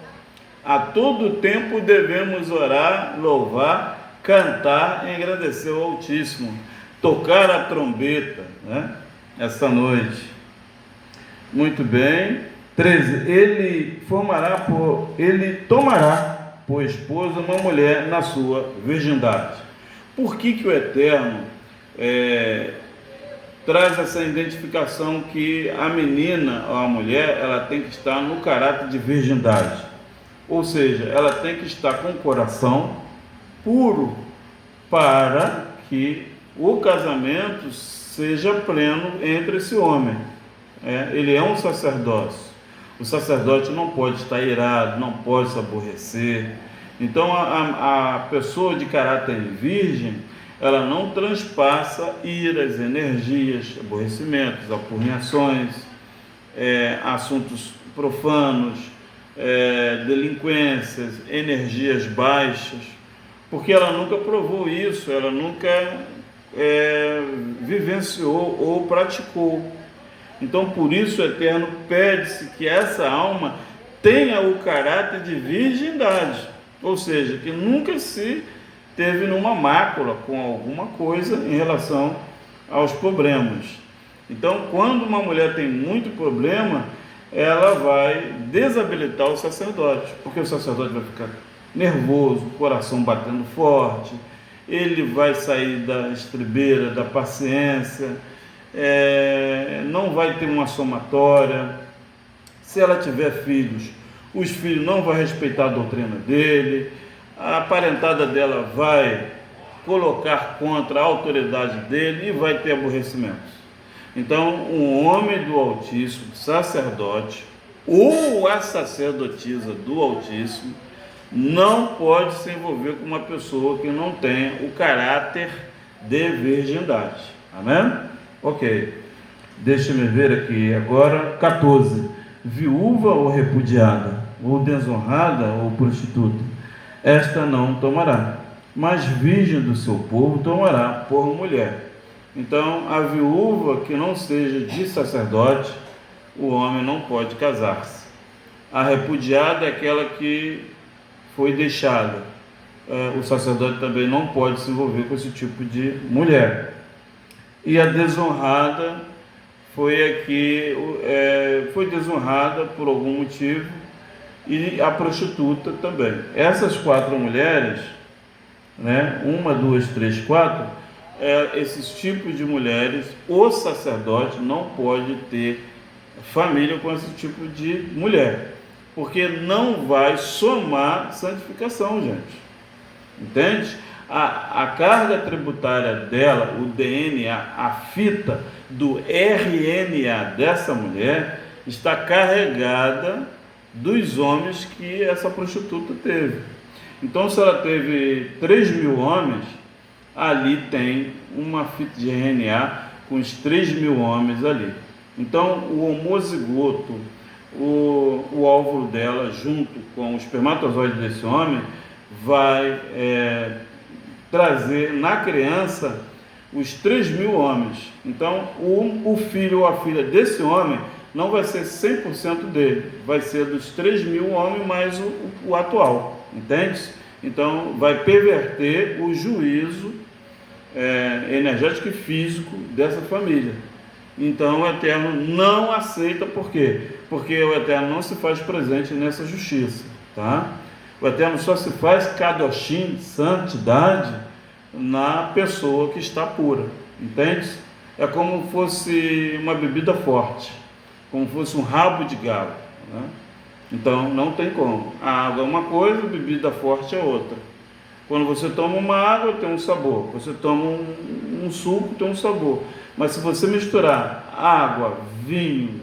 A todo tempo devemos orar, louvar, cantar e agradecer ao Altíssimo, tocar a trombeta, né? Essa noite. Muito bem. 13. Ele tomará por esposa uma mulher na sua virgindade. Por que o Eterno traz essa identificação que a menina ou a mulher ela tem que estar no caráter de virgindade? Ou seja, ela tem que estar com o coração puro para que o casamento seja pleno entre esse homem. Ele é um sacerdócio. O sacerdote não pode estar irado, não pode se aborrecer. Então a pessoa de caráter virgem, ela não transpassa iras, energias, aborrecimentos, apurrinhações, assuntos profanos, delinquências, energias baixas, porque ela nunca provou isso, ela nunca vivenciou ou praticou. Então por isso o Eterno pede-se que essa alma tenha o caráter de virgindade, ou seja, que nunca se teve numa mácula com alguma coisa em relação aos problemas. Então quando uma mulher tem muito problema, ela vai desabilitar o sacerdote, porque o sacerdote vai ficar nervoso, o coração batendo forte, ele vai sair da estribeira, da paciência, não vai ter uma somatória. Se ela tiver filhos, os filhos não vão respeitar a doutrina dele, a parentada dela vai colocar contra a autoridade dele e vai ter aborrecimentos. Então, um homem do Altíssimo, sacerdote, ou a sacerdotisa do Altíssimo, não pode se envolver com uma pessoa que não tenha o caráter de virgindade. Amém? Ok. Deixa-me ver aqui agora, 14. Viúva ou repudiada, ou desonrada ou prostituta, esta não tomará, mas virgem do seu povo tomará por mulher. Então, a viúva que não seja de sacerdote, o homem não pode casar-se. A repudiada é aquela que foi deixada. O sacerdote também não pode se envolver com esse tipo de mulher. E a desonrada foi desonrada por algum motivo, e a prostituta também. Essas 4 mulheres, né, 1, 2, 3, 4, esses tipos de mulheres, o sacerdote não pode ter família com esse tipo de mulher, porque não vai somar santificação, gente. Entende? A carga tributária dela, o DNA, a fita do RNA dessa mulher está carregada dos homens que essa prostituta teve. Então, se ela teve 3.000 homens, ali tem uma fita de RNA com os 3.000 homens ali. Então, o homozigoto, o óvulo dela, junto com o espermatozoide desse homem, vai trazer na criança os 3.000 homens. Então, o filho ou a filha desse homem não vai ser 100% dele, vai ser dos 3.000 homens mais o atual, entende? Então, vai perverter o juízo energético e físico dessa família. Então, o Eterno não aceita, por quê? Porque o Eterno não se faz presente nessa justiça, tá? O Eterno só se faz kadoshim, santidade, na pessoa que está pura, entende? É como fosse uma bebida forte, como fosse um rabo de galo, né? Então não tem como. A água é uma coisa, a bebida forte é outra. Quando você toma uma água, tem um sabor. Você toma um suco, tem um sabor. Mas se você misturar água, vinho,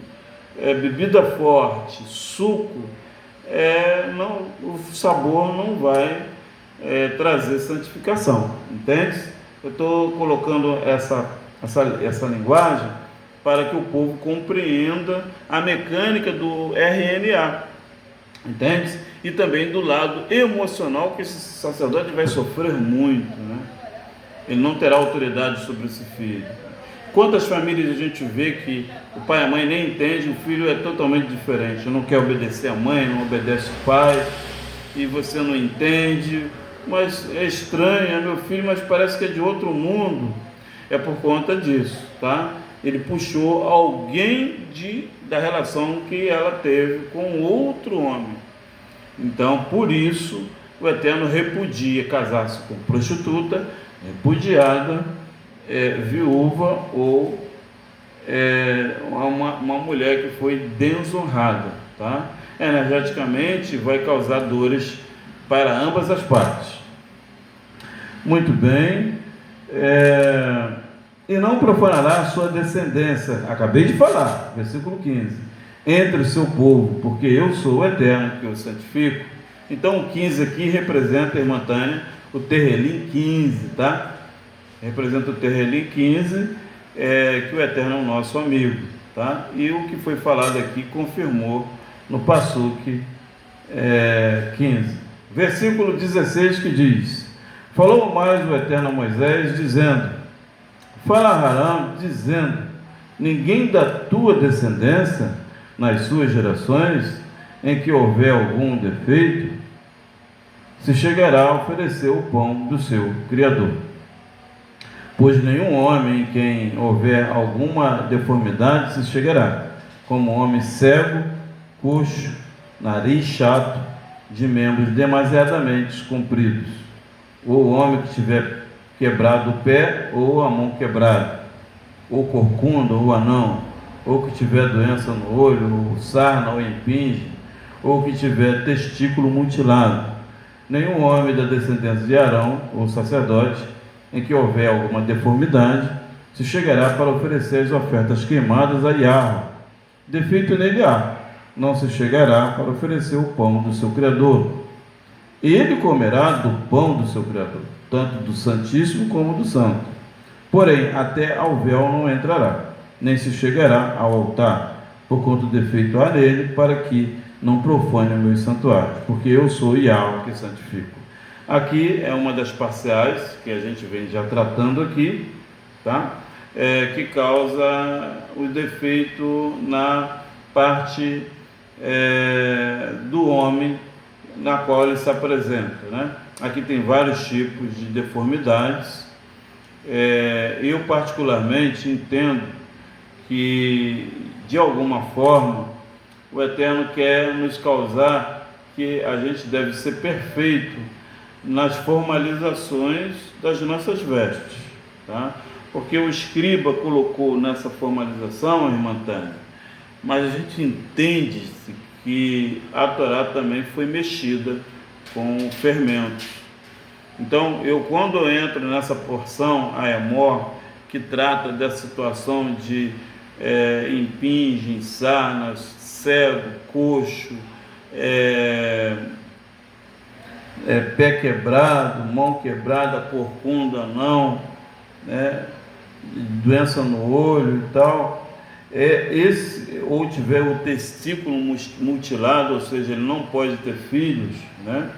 bebida forte, suco, o sabor não vai trazer santificação, entende? Eu estou colocando essa linguagem para que o povo compreenda a mecânica do RNA, entende? E também do lado emocional, que esse sacerdote vai sofrer muito, né? Ele não terá autoridade sobre esse filho. Quantas famílias a gente vê que o pai e a mãe nem entendem, o filho é totalmente diferente, não quer obedecer a mãe, não obedece o pai, e você não entende, mas é estranho, é meu filho, mas parece que é de outro mundo. É por conta disso, tá? Ele puxou alguém da relação que ela teve com outro homem. Então, por isso, o Eterno repudia casar-se com prostituta, repudiada, viúva ou uma mulher que foi desonrada, tá? Energeticamente vai causar dores para ambas as partes. Muito bem. E não profanará a sua descendência, acabei de falar, versículo 15, entre o seu povo, porque eu sou o Eterno que o santifico. Então o 15 aqui representa, irmã Tânia, o Terrelim 15, tá? Representa o Terrelim 15, que o Eterno é o nosso amigo, tá? E o que foi falado aqui confirmou no Passuque 15. Versículo 16 que diz: falou mais o Eterno a Moisés, dizendo: fala a Harão, dizendo: ninguém da tua descendência, nas suas gerações, em que houver algum defeito, se chegará a oferecer o pão do seu Criador. Pois nenhum homem em quem houver alguma deformidade se chegará, como homem cego, coxo, nariz chato, de membros demasiadamente compridos, ou homem que tiver quebrado o pé, ou a mão quebrada, ou corcunda, ou anão, ou que tiver doença no olho, ou sarna, ou impinge, ou que tiver testículo mutilado. Nenhum homem da descendência de Arão, ou sacerdote, em que houver alguma deformidade, se chegará para oferecer as ofertas queimadas a Yahweh. Defeito nele há, não se chegará para oferecer o pão do seu Criador. Ele comerá do pão do seu Criador, tanto do Santíssimo como do Santo. porém até ao véu não entrará, nem se chegará ao altar, por conta do defeito há nele, para que não profane o meu santuário, porque eu sou Yahweh que santifico. Aqui é uma das parciais que a gente vem já tratando aqui, tá? Que causa o defeito na parte do homem na qual ele se apresenta, né? Aqui tem vários tipos de deformidades. Eu particularmente entendo que de alguma forma o Eterno quer nos causar que a gente deve ser perfeito nas formalizações das nossas vestes, tá? Porque o escriba colocou nessa formalização, irmã Tânia, mas a gente entende que a Torá também foi mexida com fermentos. Então, quando eu entro nessa porção, a Emor, que trata dessa situação de impingem, sarnas, cego, coxo, pé quebrado, mão quebrada, corcunda, não, doença no olho e tal, ou tiver o testículo mutilado, ou seja, ele não pode ter filhos, né?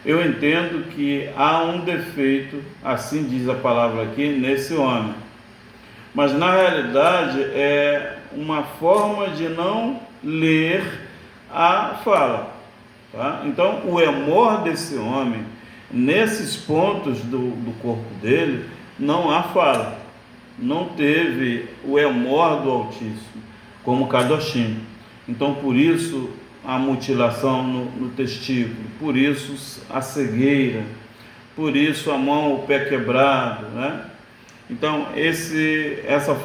Eu entendo que há um defeito, assim diz a palavra aqui, nesse homem. Mas na realidade é uma forma de não ler a fala, tá? Então o Emor desse homem, nesses pontos do corpo dele, não há fala, não teve o Emor do Altíssimo, como Kadoshim. Então por isso a mutilação no testículo, por isso a cegueira, por isso a mão, o pé quebrado, né? Então essa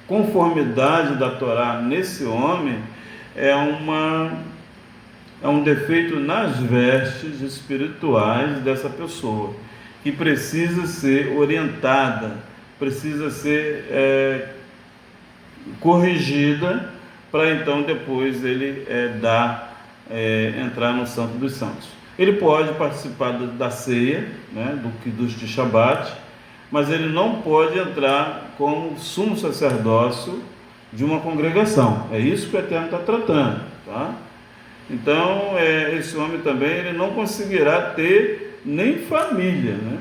conformidade da Torá nesse homem é um defeito nas vestes espirituais dessa pessoa, que precisa ser orientada, precisa ser corrigida, para então depois ele entrar no Santo dos Santos. Ele pode participar da ceia, né, dos de Shabat, mas ele não pode entrar como sumo sacerdócio de uma congregação. É isso que o Eterno está tratando, tá? Então, esse homem também ele não conseguirá ter nem família, né?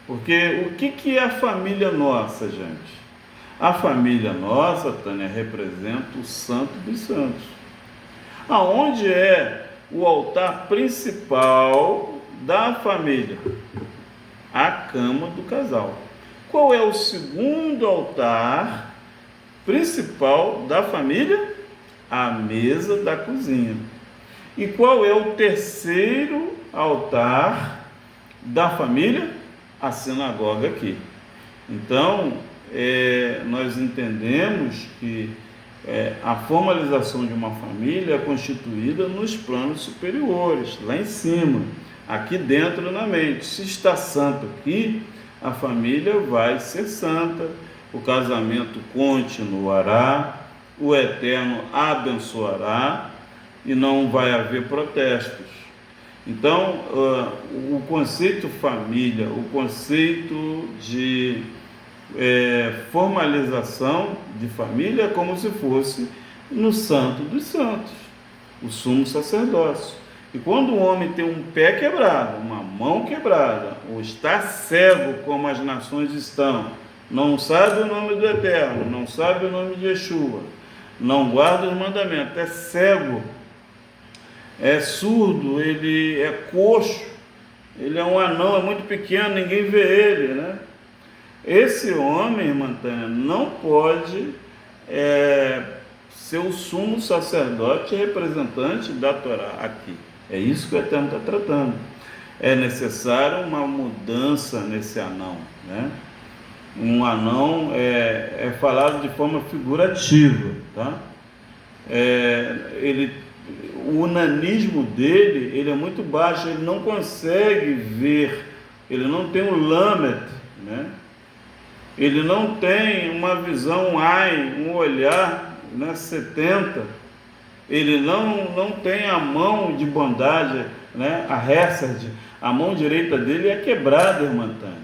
Porque o que é a família nossa, gente? A família nossa, Tânia, representa o Santo dos Santos. Aonde é o altar principal da família? A cama do casal. Qual é o segundo altar principal da família? A mesa da cozinha. E qual é o terceiro altar da família? A sinagoga aqui. Então, nós entendemos que a formalização de uma família é constituída nos planos superiores, lá em cima, aqui dentro na mente. Se está santo aqui, a família vai ser santa, o casamento continuará, o Eterno abençoará e não vai haver protestos. Então, o conceito família, o conceito de formalização de família é como se fosse no Santo dos Santos, o sumo sacerdócio. E quando o homem tem um pé quebrado, uma mão quebrada, ou está cego como as nações estão, não sabe o nome do Eterno, não sabe o nome de Yeshua, não guarda os mandamentos, é cego, é surdo, ele é coxo, ele é um anão, é muito pequeno, ninguém vê ele, né? Esse homem, irmã Tânia, não pode ser o sumo sacerdote representante da Torá aqui. É isso que o Eterno está tratando. É necessário uma mudança nesse anão, né? Um anão é falado de forma figurativa, tá? O nanismo dele, ele é muito baixo, ele não consegue ver, ele não tem um lamet, né? Ele não tem uma visão um olhar, né, 70, ele não tem a mão de bondade, né, a Hesed, a mão direita dele é quebrada, irmã Tânia.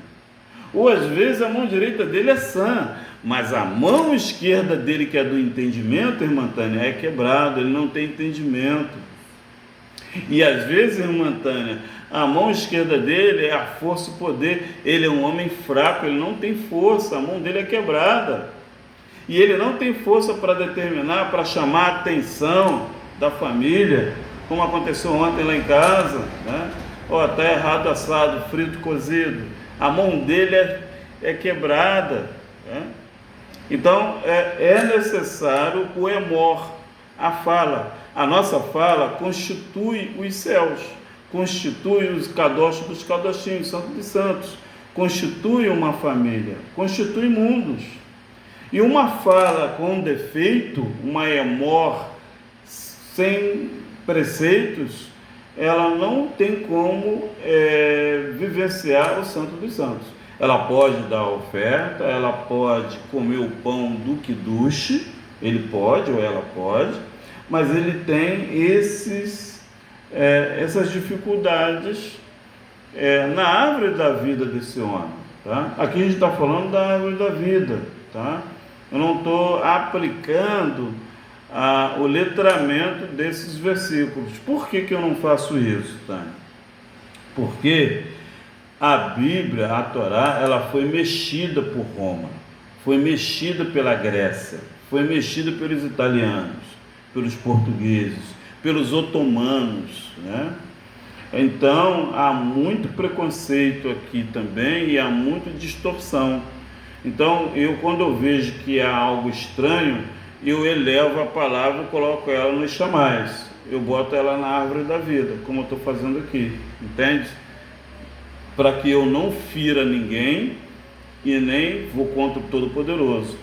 Ou às vezes a mão direita dele é sã, mas a mão esquerda dele, que é do entendimento, irmã Tânia, é quebrada, ele não tem entendimento. E às vezes, irmã Tânia, a mão esquerda dele é a força e o poder, ele é um homem fraco, ele não tem força, a mão dele é quebrada. E ele não tem força para determinar, para chamar a atenção da família, como aconteceu ontem lá em casa, né? Está errado assado, frito, cozido. A mão dele é quebrada, né? Então é necessário o emor, a fala. A nossa fala constitui os céus, constitui os kadosh dos kadoshinhos, santos dos santos, constitui uma família, constitui mundos. E uma fala com defeito, uma emor sem preceitos, ela não tem como vivenciar o santo dos santos. Ela pode dar oferta, ela pode comer o pão do Kiddush, ele pode ou ela pode, mas ele tem essas dificuldades na árvore da vida desse homem. Tá? Aqui a gente está falando da árvore da vida. Tá? Eu não estou aplicando o letramento desses versículos. Por que eu não faço isso, Tânia? Porque a Bíblia, a Torá, ela foi mexida por Roma, foi mexida pela Grécia, foi mexida pelos italianos, pelos portugueses, pelos otomanos, né? Então há muito preconceito aqui também e há muita distorção. Então quando eu vejo que há algo estranho, eu elevo a palavra e coloco ela nos chamais, eu boto ela na árvore da vida, como eu estou fazendo aqui, entende? Para que eu não fira ninguém e nem vou contra o Todo-Poderoso.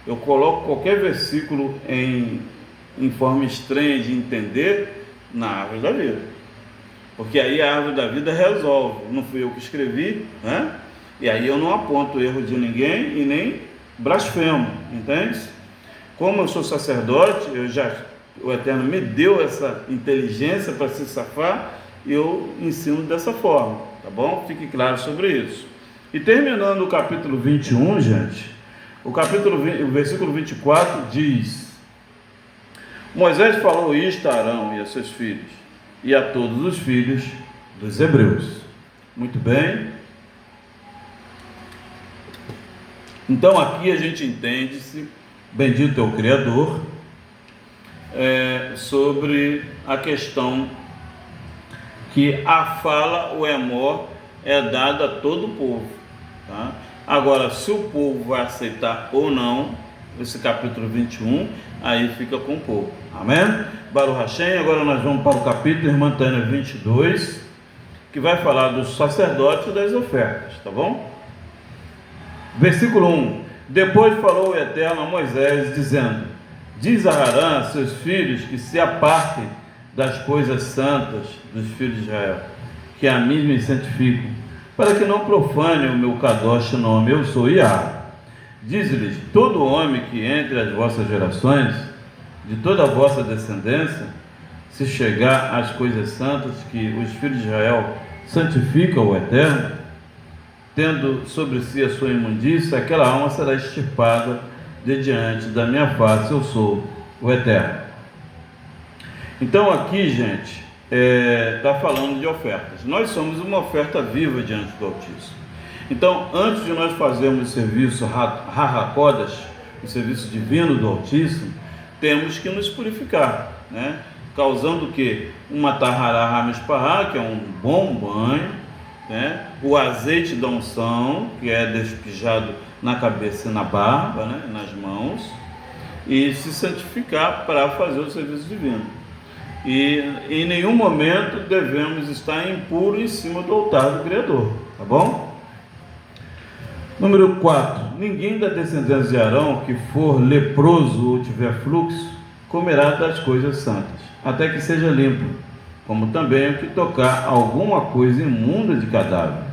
Eu coloco qualquer versículo em forma estranha de entender na árvore da vida, porque aí a árvore da vida resolve. Não fui eu que escrevi, né? E aí eu não aponto erro de ninguém e nem blasfemo, entende? Como eu sou sacerdote, o Eterno me deu essa inteligência para se safar, e eu ensino dessa forma, tá bom? Fique claro sobre isso. E terminando o capítulo 21, gente, o versículo 24 diz: Moisés falou isto a Arão e a seus filhos, e a todos os filhos dos hebreus. Muito bem. Então aqui a gente entende-se, bendito é o Criador, sobre a questão que a fala, o emor, é dada a todo o povo. Tá? Agora, se o povo vai aceitar ou não, esse capítulo 21, aí fica com o povo. Amém? Baruch Hashem. Agora nós vamos para o capítulo, irmã Tânia, 22, que vai falar dos sacerdotes e das ofertas, tá bom? Versículo 1. Depois falou o Eterno a Moisés, dizendo: Diz a Arão a seus filhos que se apartem das coisas santas dos filhos de Israel, que a mim me santificam, para que não profanem o meu kadosh nome, eu sou Yahvé. Diz-lhes: todo homem que entre as vossas gerações, de toda a vossa descendência, se chegar às coisas santas que os filhos de Israel santificam ao Eterno, tendo sobre si a sua imundícia, aquela alma será extirpada de diante da minha face, eu sou o Eterno. Então aqui, gente, está falando de ofertas. Nós somos uma oferta viva diante do Altíssimo. Então, antes de nós fazermos o serviço Rahakodas, o serviço divino do Altíssimo, temos que nos purificar, né? Causando o quê? Uma Tahará Hamishpará, que é um bom banho, né? O azeite da unção, que é despejado na cabeça e na barba, né? Nas mãos, e se santificar para fazer o serviço divino. E em nenhum momento devemos estar impuro em cima do altar do Criador, tá bom? Número 4. Ninguém da descendência de Arão que for leproso ou tiver fluxo, comerá das coisas santas, até que seja limpo, como também o que tocar alguma coisa imunda de cadáver,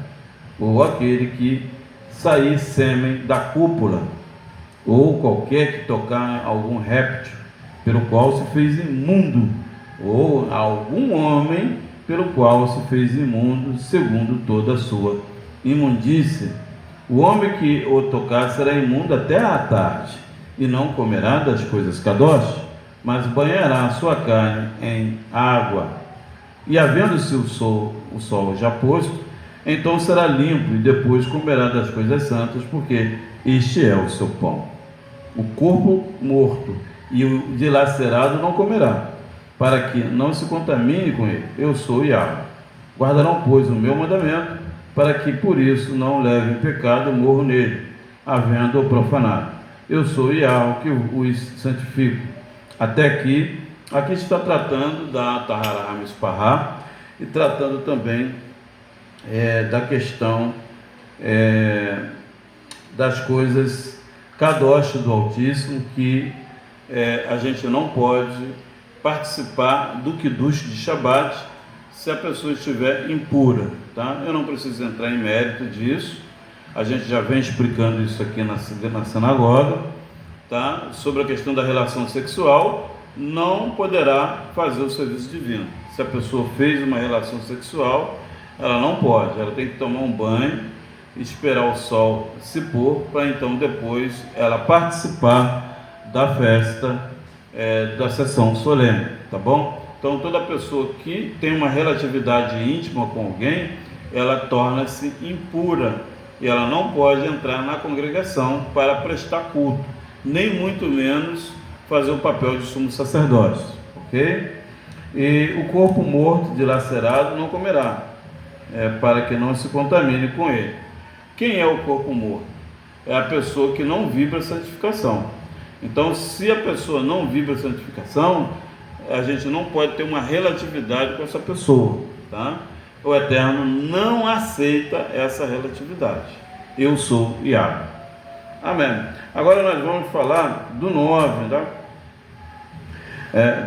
ou aquele que sair sêmen da cúpula, ou qualquer que tocar algum réptil, pelo qual se fez imundo, ou algum homem pelo qual se fez imundo, segundo toda a sua imundícia. O homem que o tocar será imundo até à tarde, e não comerá das coisas kadosh, mas banhará a sua carne em água. E havendo-se o sol já posto, então será limpo, e depois comerá das coisas santas, porque este é o seu pão. O corpo morto e o dilacerado não comerá, para que não se contamine com ele. Eu sou Yahweh. Guardarão, pois, o meu mandamento, para que por isso não levem pecado e morro nele, havendo-o profanado. Eu sou Yahweh, que os santifico. Até aqui está tratando da Tahara HaMishpachá e tratando também da questão das coisas kadosh do Altíssimo, que a gente não pode participar do Kiddush de Shabbat se a pessoa estiver impura, tá? Eu não preciso entrar em mérito disso, a gente já vem explicando isso aqui na sinagoga, tá? Sobre a questão da relação sexual, não poderá fazer o serviço divino. Se a pessoa fez uma relação sexual, ela não pode, ela tem que tomar um banho, esperar o sol se pôr, para então depois ela participar da festa, da sessão solene, tá bom? Então toda pessoa que tem uma relatividade íntima com alguém, ela torna-se impura, e ela não pode entrar na congregação para prestar culto, nem muito menos fazer o papel de sumo sacerdote, ok? E o corpo morto, dilacerado, não comerá, para que não se contamine com ele. Quem é o corpo morto? É a pessoa que não vibra a santificação. Então, se a pessoa não vibra a santificação, a gente não pode ter uma relatividade com essa pessoa, tá? O Eterno não aceita essa relatividade. Eu sou Yahweh. Amém. Agora nós vamos falar do 9, tá?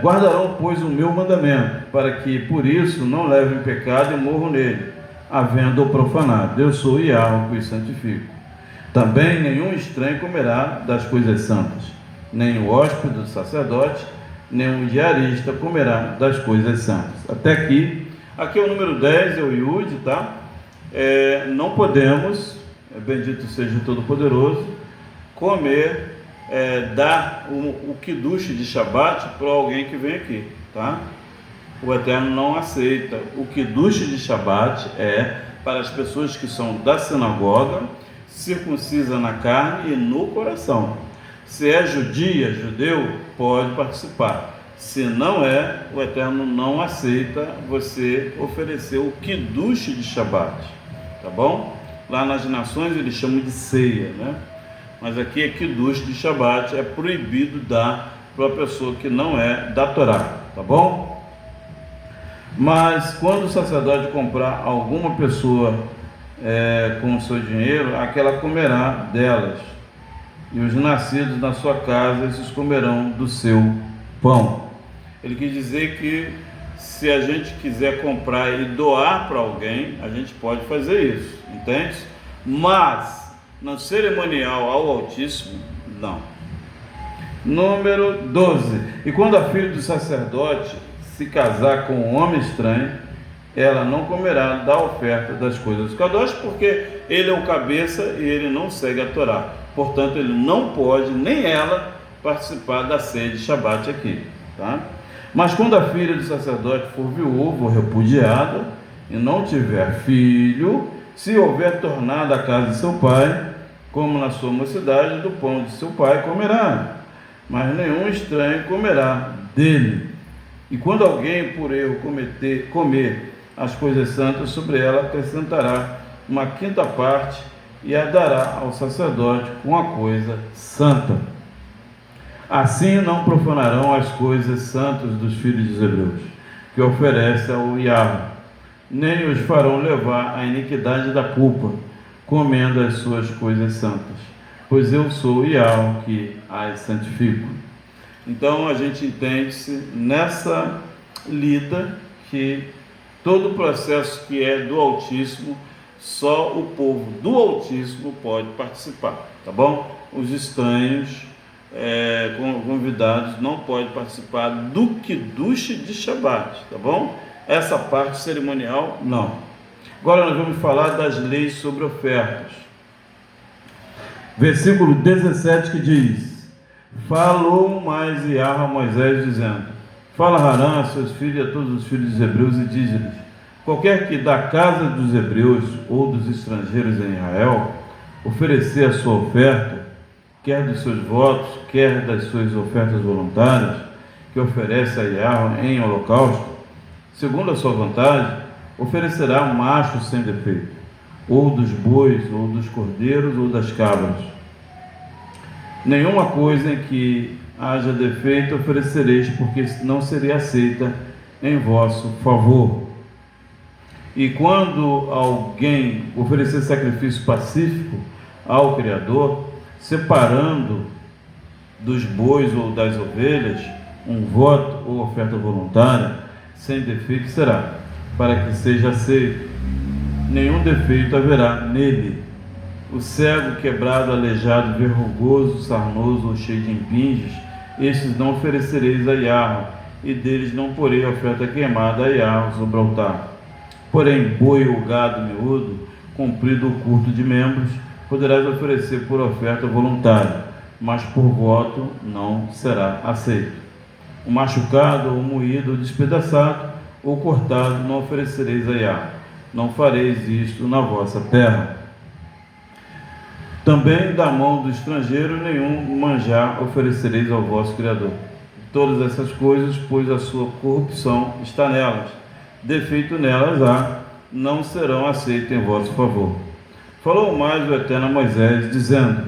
Guardarão, pois, o meu mandamento, para que por isso não levem pecado e morram nele, havendo-o profanado. Eu sou Yahweh, que os santifico. Também nenhum estranho comerá das coisas santas, nem o hóspede do sacerdote, nem o diarista comerá das coisas santas. Até aqui é o número 10, é o Yud, tá? Não podemos, bendito seja o Todo-Poderoso, comer, dar o Kiddush de Shabbat para alguém que vem aqui, tá? O Eterno não aceita. O Kiddush de Shabbat é para as pessoas que são da sinagoga, circuncisa na carne e no coração. Se é judeu, pode participar. Se não é, o Eterno não aceita você oferecer o Kiddush de Shabbat, tá bom? Lá nas nações eles chamam de ceia, né? Mas aqui é Kiddush de Shabbat, é proibido dar para a pessoa que não é da Torá, tá bom? Mas quando o sacerdote comprar alguma pessoa com o seu dinheiro, aquela comerá delas, e os nascidos na sua casa, esses comerão do seu pão. Ele quis dizer que se a gente quiser comprar e doar para alguém, a gente pode fazer isso, entende? Mas no cerimonial ao Altíssimo, não. Número 12. E quando a filha do sacerdote se casar com um homem estranho, ela não comerá da oferta das coisas do kadosh, porque ele é o cabeça e ele não segue a Torá. Portanto, ele não pode, nem ela, participar da ceia de Shabbat aqui, tá? Mas quando a filha do sacerdote for viúva ou repudiada e não tiver filho, se houver tornado a casa de seu pai, como na sua mocidade, do pão de seu pai comerá, mas nenhum estranho comerá dele. E quando alguém por erro comer as coisas santas, sobre ela acrescentará uma quinta parte e a dará ao sacerdote com a coisa santa. Assim não profanarão as coisas santas dos filhos dos hebreus, que oferece ao Yahweh, nem os farão levar a iniquidade da culpa, comendo as suas coisas santas, pois eu sou Yahweh que as santifico. Então a gente entende-se nessa lida que todo o processo que é do Altíssimo, só o povo do Altíssimo pode participar, tá bom? Os estranhos, convidados, não podem participar do Kiddush de Shabbat, tá bom? Essa parte cerimonial, não. Agora nós vamos falar das leis sobre ofertas. Versículo 17 que diz: falou mais Iahá a Moisés, dizendo: fala Harã a seus filhos e a todos os filhos dos hebreus e diz-lhes: qualquer que da casa dos hebreus ou dos estrangeiros em Israel oferecer a sua oferta, quer dos seus votos, quer das suas ofertas voluntárias, que oferece a Iahá em holocausto, segundo a sua vontade, oferecerá um macho sem defeito, ou dos bois, ou dos cordeiros, ou das cabras. Nenhuma coisa em que haja defeito oferecereis, porque não seria aceita em vosso favor. E quando alguém oferecer sacrifício pacífico ao Criador, separando dos bois ou das ovelhas um voto ou oferta voluntária, sem defeito será, para que seja aceito. Nenhum defeito haverá nele. O cego, quebrado, aleijado, verrugoso, sarnoso ou cheio de impinges, estes não oferecereis a Iahá, e deles não porei a oferta queimada a Iahá sobre o altar. Porém, boi ou gado miúdo, comprido ou curto de membros, poderás oferecer por oferta voluntária, mas por voto não será aceito. O machucado, ou moído, ou despedaçado, ou cortado, não oferecereis a Iahá. Não fareis isto na vossa terra. Também da mão do estrangeiro nenhum manjar oferecereis ao vosso Criador. Todas essas coisas, pois a sua corrupção está nelas, defeito nelas há, não serão aceitas em vosso favor. Falou mais o Eterno a Moisés, dizendo: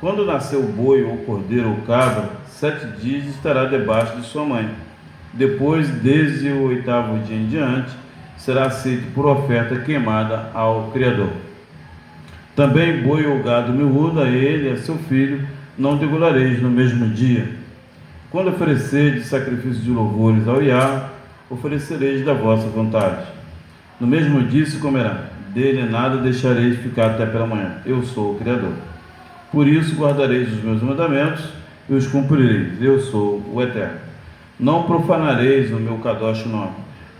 quando nasceu boi ou cordeiro ou cabra, 7 dias estará debaixo de sua mãe. Depois, desde o 8º dia em diante, será aceito por oferta queimada ao Criador. Também boi ou gado miúdo, a ele e a seu filho, não degolareis no mesmo dia. Quando oferecerdes sacrifício de louvores ao Iahá, oferecereis da vossa vontade. No mesmo dia se comerá, dele nada deixareis ficar até pela manhã. Eu sou o Criador. Por isso guardareis os meus mandamentos e os cumprireis. Eu sou o Eterno. Não profanareis o meu Kadosh nome,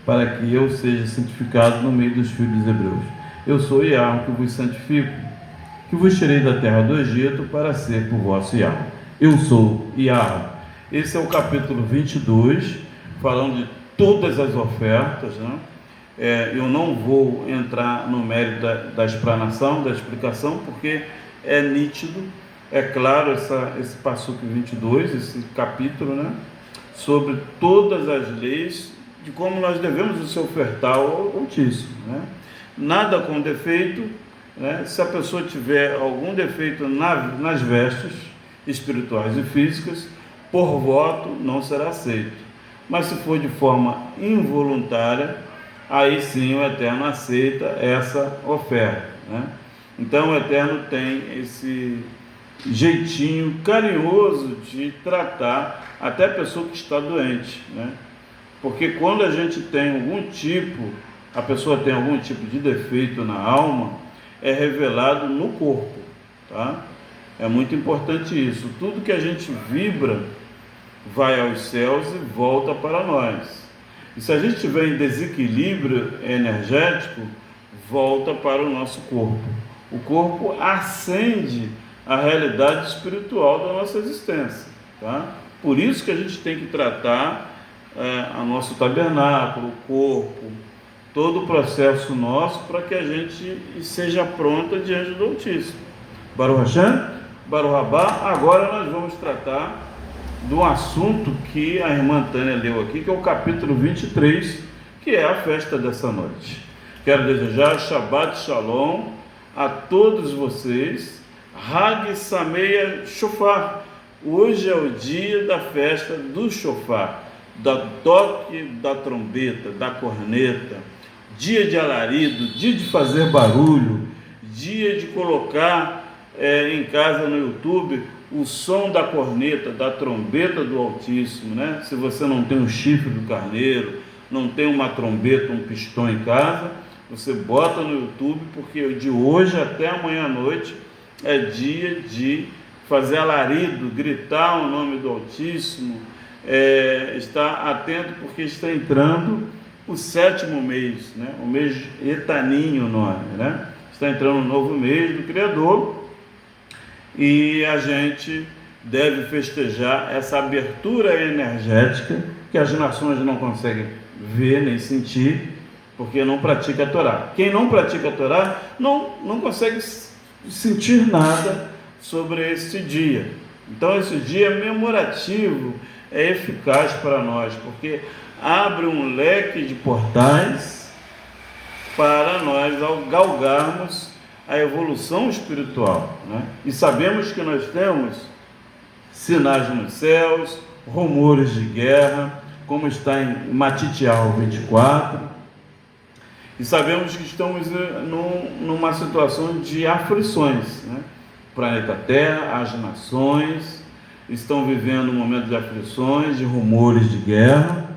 para que eu seja santificado no meio dos filhos dos hebreus. Eu sou Iahá que vos santifico, que vos tirei da terra do Egito para ser por vosso Iahá. Eu sou Iahá. Esse é o capítulo 22, falando de todas as ofertas, né? Eu não vou entrar no mérito da explanação, da explicação, porque é nítido, é claro esse passo 22, esse capítulo, né? Sobre todas as leis de como nós devemos se ofertar ao Altíssimo, né? Nada com defeito, né? Se a pessoa tiver algum defeito nas vestes espirituais e físicas, por voto não será aceito. Mas se for de forma involuntária, aí sim o Eterno aceita essa oferta, né? Então o Eterno tem esse jeitinho carinhoso de tratar até a pessoa que está doente, né? Porque quando a gente tem a pessoa tem algum tipo de defeito na alma, é revelado no corpo, tá? É muito importante isso. Tudo que a gente vibra vai aos céus e volta para nós. E se a gente tiver em desequilíbrio energético, volta para o nosso corpo. O corpo acende a realidade espiritual da nossa existência, tá? Por isso que a gente tem que tratar o nosso tabernáculo, o corpo, todo o processo nosso, para que a gente seja pronta diante do Altíssimo. Baruch Hashem, Baruch Rabá. Agora nós vamos tratar do assunto que a irmã Tânia leu aqui, que é o capítulo 23, que é a festa dessa noite. Quero desejar Shabbat Shalom a todos vocês. Hag Sameia Shofar. Hoje é o dia da festa do Shofar, da toque da trombeta, da corneta, dia de alarido, dia de fazer barulho, dia de colocar em casa no YouTube o som da corneta, da trombeta do Altíssimo, né? Se você não tem um chifre do carneiro, não tem uma trombeta, um pistão em casa, você bota no YouTube, porque de hoje até amanhã à noite é dia de fazer alarido, gritar o nome do Altíssimo, estar atento, porque está entrando o 7º mês, né? O mês Etaninho, o nome, né? Está entrando um novo mês do Criador, e a gente deve festejar essa abertura energética que as nações não conseguem ver nem sentir, porque não pratica a Torá. Quem não pratica a Torá não consegue sentir nada sobre esse dia. Então esse dia é memorativo, é eficaz para nós, porque abre um leque de portais para nós galgarmos a evolução espiritual, né? E sabemos que nós temos sinais nos céus, rumores de guerra, como está em Matitial 24, e sabemos que estamos numa situação de aflições, né? O planeta Terra, as nações estão vivendo um momento de aflições, de rumores de guerra,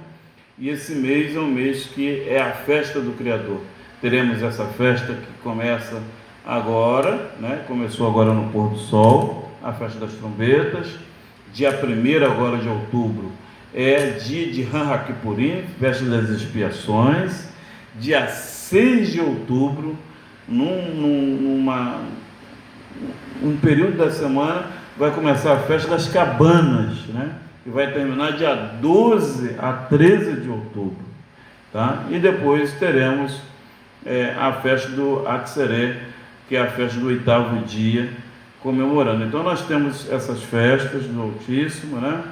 e esse mês é um mês que é a festa do Criador. Teremos essa festa que começa agora, né? Começou agora no pôr do sol, a festa das trombetas. Dia 1º agora de outubro é dia de Yom Kippurim, festa das expiações. Dia 6 de outubro, num período da semana, vai começar a festa das cabanas, né? Que vai terminar dia 12 a 13 de outubro, tá? E depois teremos a festa do Atzeret, que é a festa do 8º dia, comemorando. Então nós temos essas festas do Altíssimo, né?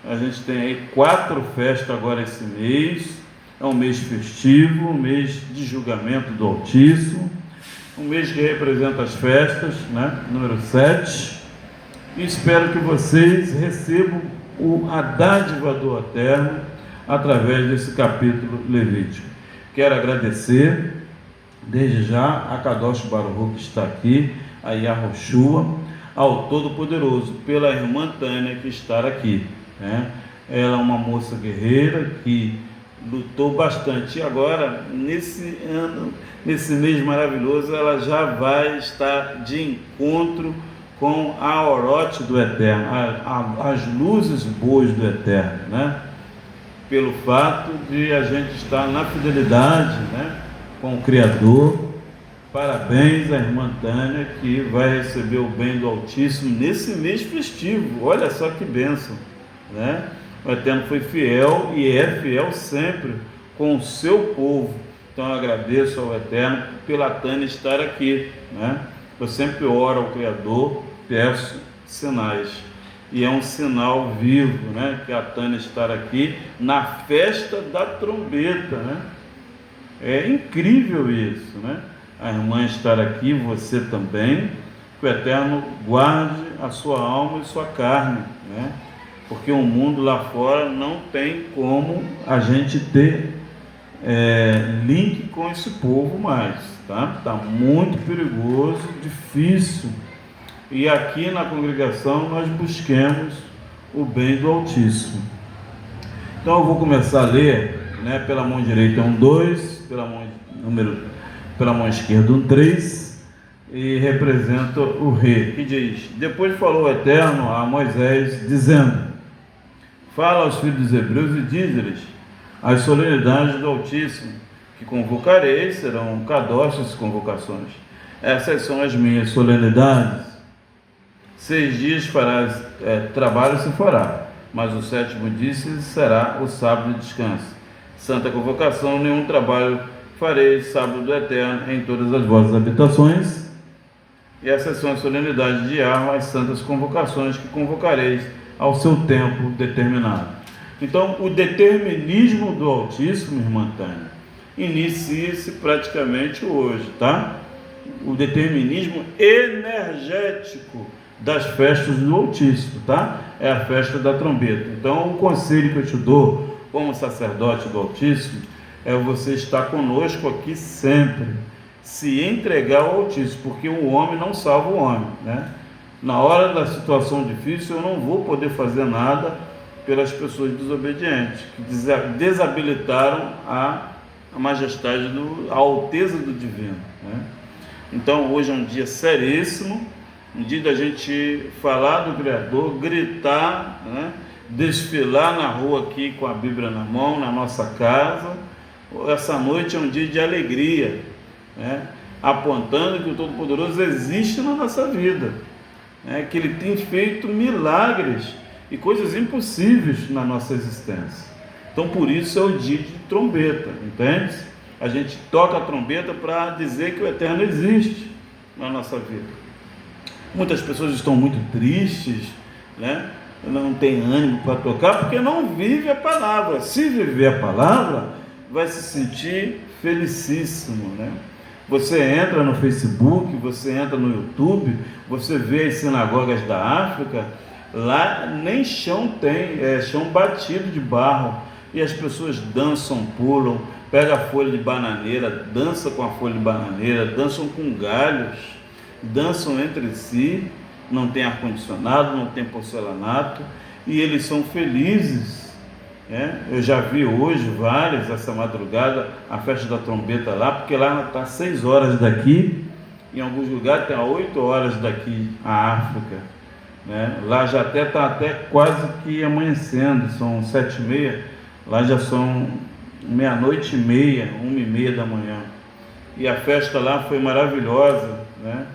A gente tem aí 4 festas agora esse mês. É um mês festivo, um mês de julgamento do Altíssimo, um mês que representa as festas, né? Número 7. E espero que vocês recebam a dádiva do Eterno através desse capítulo levítico. Quero agradecer desde já a Kadosh Baruch que está aqui, a Yahushua, ao Todo-Poderoso, pela irmã Tânia que está aqui, né? Ela é uma moça guerreira que lutou bastante, e agora, nesse ano, nesse mês maravilhoso, ela já vai estar de encontro com a orote do Eterno, as luzes boas do Eterno, né? Pelo fato de a gente estar na fidelidade, né, com o Criador. Parabéns à irmã Tânia, que vai receber o bem do Altíssimo nesse mês festivo. Olha só que bênção, né? O Eterno foi fiel e é fiel sempre com o seu povo. Então eu agradeço ao Eterno pela Tânia estar aqui, né? Eu sempre oro ao Criador, peço sinais, e é um sinal vivo, né? Que a Tânia estar aqui na festa da trombeta, né? É incrível isso, né? A irmã estar aqui, você também, que o Eterno guarde a sua alma e sua carne, né? Porque o mundo lá fora não tem como a gente ter link com esse povo mais, tá? Tá muito perigoso, difícil. E aqui na congregação nós busquemos o bem do Altíssimo. Então eu vou começar a ler, né? Pela mão direita 2, pela mão esquerda 3, e representa o rei, que diz: depois falou o Eterno a Moisés, dizendo: fala aos filhos dos hebreus e diz-lhes: as solenidades do Altíssimo que convocareis serão cadochas convocações. Essas são as minhas solenidades. 6 dias farás trabalho se fará, mas o 7º dia será o sábado de descanso. Santa convocação, nenhum trabalho fareis, sábado do Eterno, em todas as vossas habitações. E essas são as solenidades de Yahweh, as santas convocações que convocareis ao seu tempo determinado. Então, o determinismo do Altíssimo, irmã Tânia, inicia-se praticamente hoje, tá? O determinismo energético das festas do Altíssimo, tá? É a festa da trombeta. Então, o conselho que eu te dou como sacerdote do Altíssimo é você estar conosco aqui sempre, se entregar ao Altíssimo, porque o homem não salva o homem, né? Na hora da situação difícil, eu não vou poder fazer nada pelas pessoas desobedientes, que desabilitaram a majestade, a alteza do divino, né? Então, hoje é um dia seríssimo, um dia da gente falar do Criador, gritar, né? Desfilar na rua aqui com a Bíblia na mão, na nossa casa. Essa noite é um dia de alegria, né? Apontando que o Todo-Poderoso existe na nossa vida. né, que Ele tem feito milagres e coisas impossíveis na nossa existência. Então, por isso é o dia de trombeta, entende? A gente toca a trombeta para dizer que o Eterno existe na nossa vida. Muitas pessoas estão muito tristes, né? Não tem ânimo para tocar, porque não vive a palavra. Se viver a palavra, vai se sentir felicíssimo, né? Você entra no Facebook, você entra no YouTube, você vê as sinagogas da África, lá nem chão tem, é chão batido de barro, e as pessoas dançam, pulam, pegam a folha de bananeira, dançam com a folha de bananeira, dançam com galhos, dançam entre si, não tem ar-condicionado, não tem porcelanato, e eles são felizes. Eu já vi hoje várias, essa madrugada, a festa da trombeta lá, porque lá está 6 horas daqui, em alguns lugares tem 8 horas daqui, a África, né? Lá já está até quase que amanhecendo, são 7h30, lá já são 00:30, 1h30 da manhã, e a festa lá foi maravilhosa, né?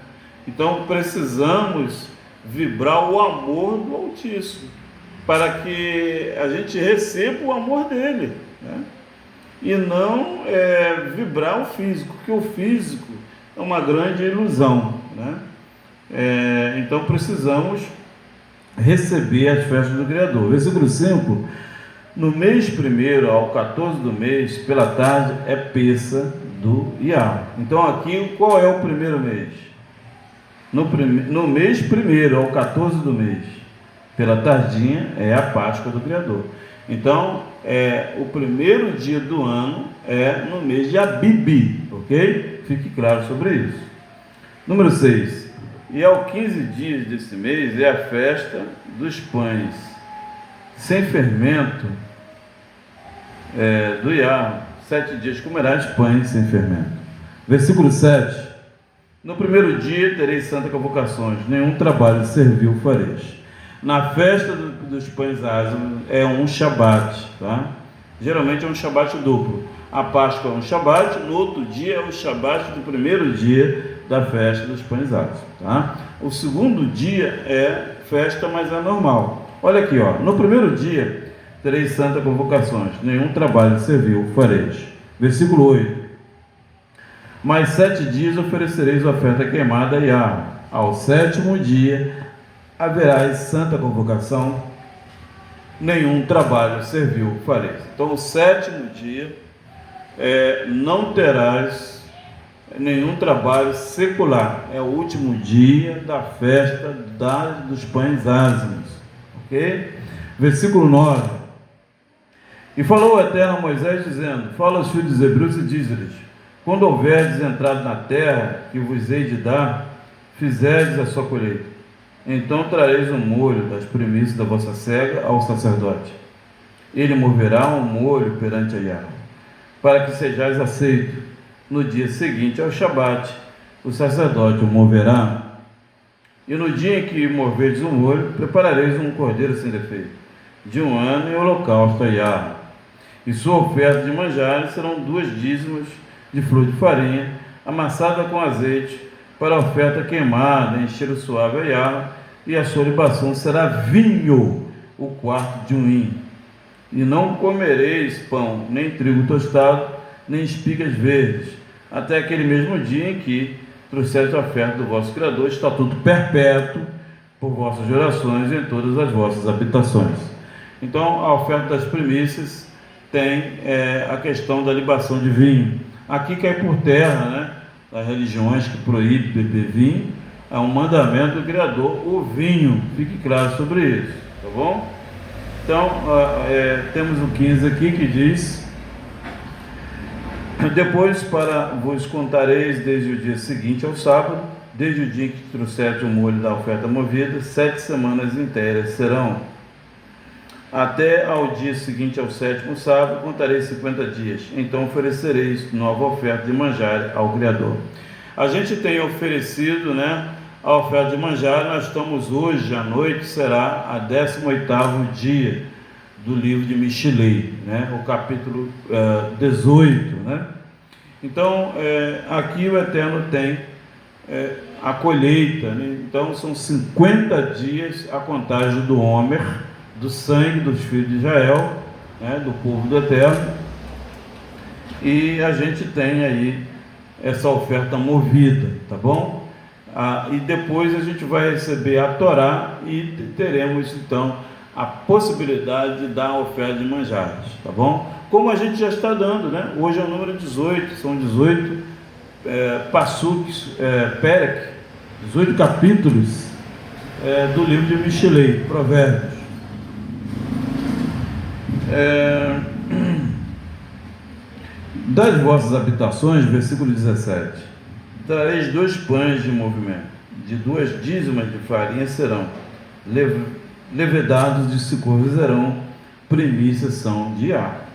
Então precisamos vibrar o amor do Altíssimo, para que a gente receba o amor dele, né? E não vibrar o físico, porque o físico é uma grande ilusão, né? Então precisamos receber as festas do Criador. Versículo 5: no mês 1º ao 14 do mês, pela tarde, é Pêssah do Iá. Então aqui, qual é o primeiro mês? No mês 1º ao 14 do mês, pela tardinha, é a Páscoa do Criador. Então, o primeiro dia do ano é no mês de Abibi, ok? Fique claro sobre isso. Número 6. E ao 15 dias desse mês é a festa dos pães sem fermento do Iá. 7 dias comerás pães sem fermento. Versículo 7. No primeiro dia tereis santa convocações, nenhum trabalho servil fareis. Na festa dos pães ázimos é um shabat, tá? Geralmente é um shabat duplo. A Páscoa é um shabat, no outro dia é o shabat do primeiro dia da festa dos pães ázimos, tá? O segundo dia é festa, mas é normal. Olha aqui, ó. No primeiro dia tereis santa convocações, nenhum trabalho servil fareis. Versículo 8. Mais 7 dias oferecereis oferta queimada a Yahweh. Ao 7º dia haverá santa convocação, nenhum trabalho servil fareis. Então, o 7º dia não terás nenhum trabalho secular. É o último dia da festa dos pães ázimos. Ok? Versículo 9. E falou o Eterno a Moisés, dizendo: fala aos filhos dos hebreus e diz-lhes: quando houverdes entrado na terra que vos hei de dar, fizerdes a sua colheita, então trareis um molho das primícias da vossa cega ao sacerdote. Ele moverá um molho perante a Yahweh, para que sejais aceito. No dia seguinte ao Shabat, o sacerdote o moverá, e no dia em que moverdes o molho, preparareis um cordeiro sem defeito, de 1 ano, em holocausto a Yahweh. E sua oferta de manjares serão 2 dízimos de flor de farinha, amassada com azeite, para a oferta queimada, encher o suave a Yahweh, e a sua libação será vinho, o quarto de 1 hin. E não comereis pão, nem trigo tostado, nem espigas verdes, até aquele mesmo dia em que trouxeres a oferta do vosso Criador, estatuto perpétuo, por vossas orações em todas as vossas habitações. Então, a oferta das primícias tem a questão da libação de vinho. Aqui cai por terra, né, as religiões que proíbem beber vinho, é um mandamento do Criador, o vinho, fique claro sobre isso, tá bom? Então, temos o 15 aqui que diz: depois vos contareis desde o dia seguinte ao sábado, desde o dia em que trouxeres o molho da oferta movida, 7 semanas inteiras serão. Até ao dia seguinte ao 7º sábado, contareis 50 dias. Então oferecereis nova oferta de manjar ao Criador. A gente tem oferecido, né, a oferta de manjar. Nós estamos hoje à noite, será a 18º dia do livro de Michelei, né, o capítulo 18, né? Então aqui o Eterno tem a colheita, né? Então são 50 dias a contagem do Homer, do sangue dos filhos de Israel, né? Do povo do Eterno, e a gente tem aí essa oferta movida, tá bom? E depois a gente vai receber a Torá e teremos então a possibilidade de dar a oferta de manjares, tá bom? Como a gente já está dando, né? Hoje é o número 18, são 18 passuques, Perek, 18 capítulos do livro de Michelei, Provérbios. Das vossas habitações, versículo 17, trareis 2 pães de movimento, de 2 dízimas de farinha serão levedados de circuncisarão, primícias são de ar.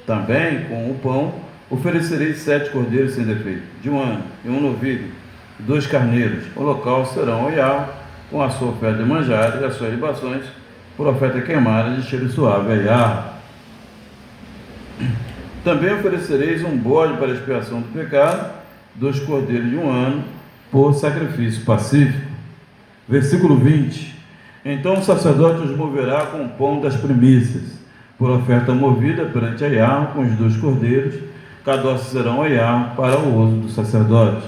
Também com o pão oferecereis 7 cordeiros sem defeito, de 1 ano, e 1 novilho, 2 carneiros. Holocaustos serão ao Yahweh, com a sua oferta de manjares e as suas libações, por oferta queimada de cheiro suave a Yahweh. Também oferecereis um bode para expiação do pecado, 2 cordeiros de 1 ano, por sacrifício pacífico. Versículo 20. Então o sacerdote os moverá com o pão das primícias, por oferta movida perante a Yahweh, com os 2 cordeiros, cadossos serão a Yahweh para o uso do sacerdote.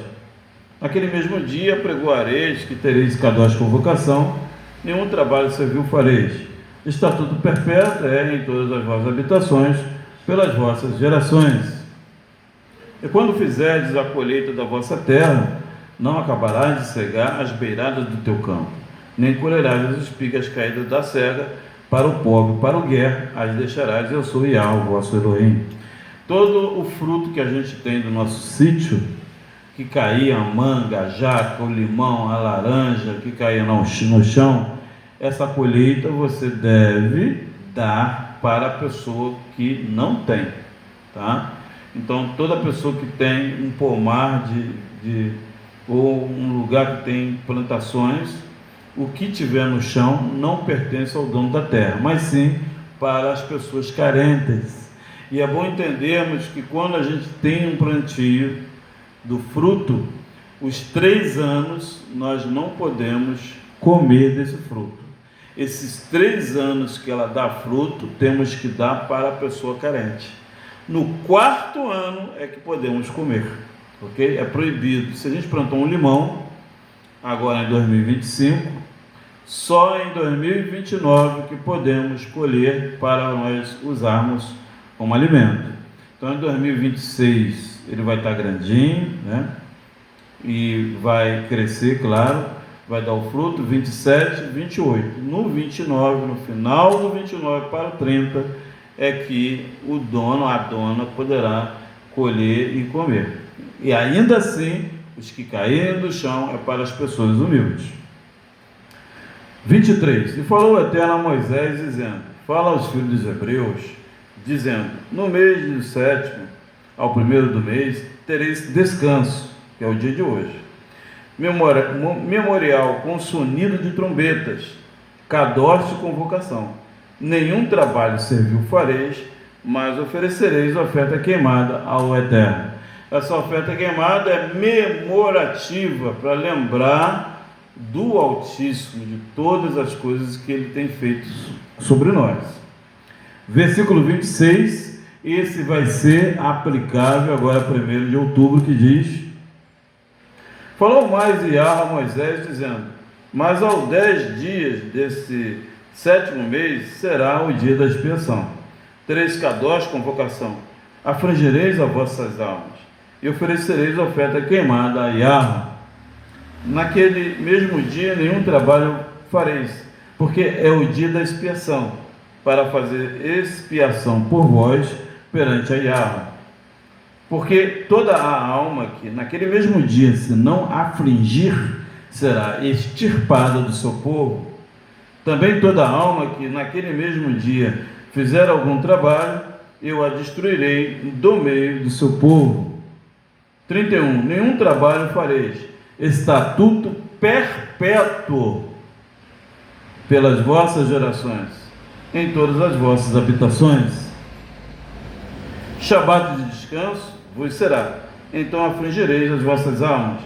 Naquele mesmo dia pregoareis que tereis kadosh convocação, nenhum trabalho servil fareis. Estatuto perpétuo é em todas as vossas habitações, pelas vossas gerações. E quando fizerdes a colheita da vossa terra, não acabarás de cegar as beiradas do teu campo, nem colherás as espigas caídas da cega, para o pobre, para o guer, as deixarás, eu sou Yahweh, vosso Elohim. Todo o fruto que a gente tem do nosso sítio, que caía a manga, a jaca, o limão, a laranja, que caía no chão, essa colheita você deve dar para a pessoa que não tem, tá? Então toda pessoa que tem um pomar ou um lugar que tem plantações, o que tiver no chão não pertence ao dono da terra, mas sim para as pessoas carentes. E é bom entendermos que quando a gente tem um plantio do fruto, os 3 anos nós não podemos comer desse fruto. Esses 3 anos que ela dá fruto, temos que dar para a pessoa carente. No 4º ano é que podemos comer, ok? É proibido. Se a gente plantou um limão, agora em 2025, só em 2029 que podemos colher para nós usarmos como alimento. Então em 2026 ele vai estar grandinho, né? E vai crescer, claro, vai dar o fruto, 27, 28. No 29, no final do 29 para o 30, é que o dono, a dona, poderá colher e comer. E ainda assim, os que caírem do chão é para as pessoas humildes. 23. E falou o Eterno a Moisés, dizendo: fala aos filhos dos hebreus, dizendo: no mês do 7º, ao 1º do mês, tereis descanso, que é o dia de hoje. Memorial com sonido de trombetas, kadosh de convocação. Nenhum trabalho servil fareis, mas oferecereis oferta queimada ao Eterno. Essa oferta queimada é memorativa, para lembrar do Altíssimo, de todas as coisas que Ele tem feito sobre nós. Versículo 26, esse vai ser aplicável agora 1º de outubro, que diz: falou mais Yahweh a Moisés, dizendo: mas aos 10 dias desse 7º mês será o dia da expiação. Tereis kadosh convocação, afrangereis as vossas almas, e oferecereis oferta queimada a Yahweh. Naquele mesmo dia nenhum trabalho fareis, porque é o dia da expiação, para fazer expiação por vós perante a Yahweh. Porque toda a alma que naquele mesmo dia se não afligir, será extirpada do seu povo. Também toda a alma que naquele mesmo dia fizer algum trabalho, eu a destruirei do meio do seu povo. 31. Nenhum trabalho fareis, estatuto perpétuo pelas vossas gerações, em todas as vossas habitações. Shabat de descanso vos será, então afligireis as vossas almas.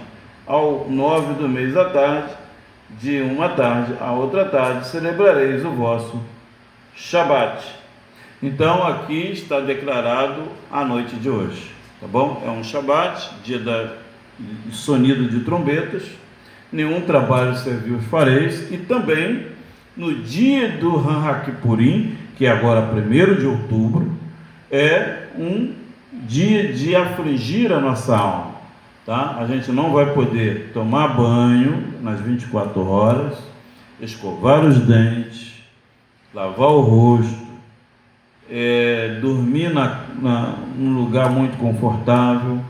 ao 9 do mês à tarde, de uma tarde a outra tarde, celebrareis o vosso Shabat. Então aqui está declarado a noite de hoje, tá bom? É um Shabat, dia da sonido de trombetas, nenhum trabalho servil fareis, e também no dia do Yom Kippurim, que é agora 1º de outubro, é um dia de afligir a nossa alma, tá? A gente não vai poder tomar banho nas 24 horas, escovar os dentes, lavar o rosto, dormir num lugar muito confortável,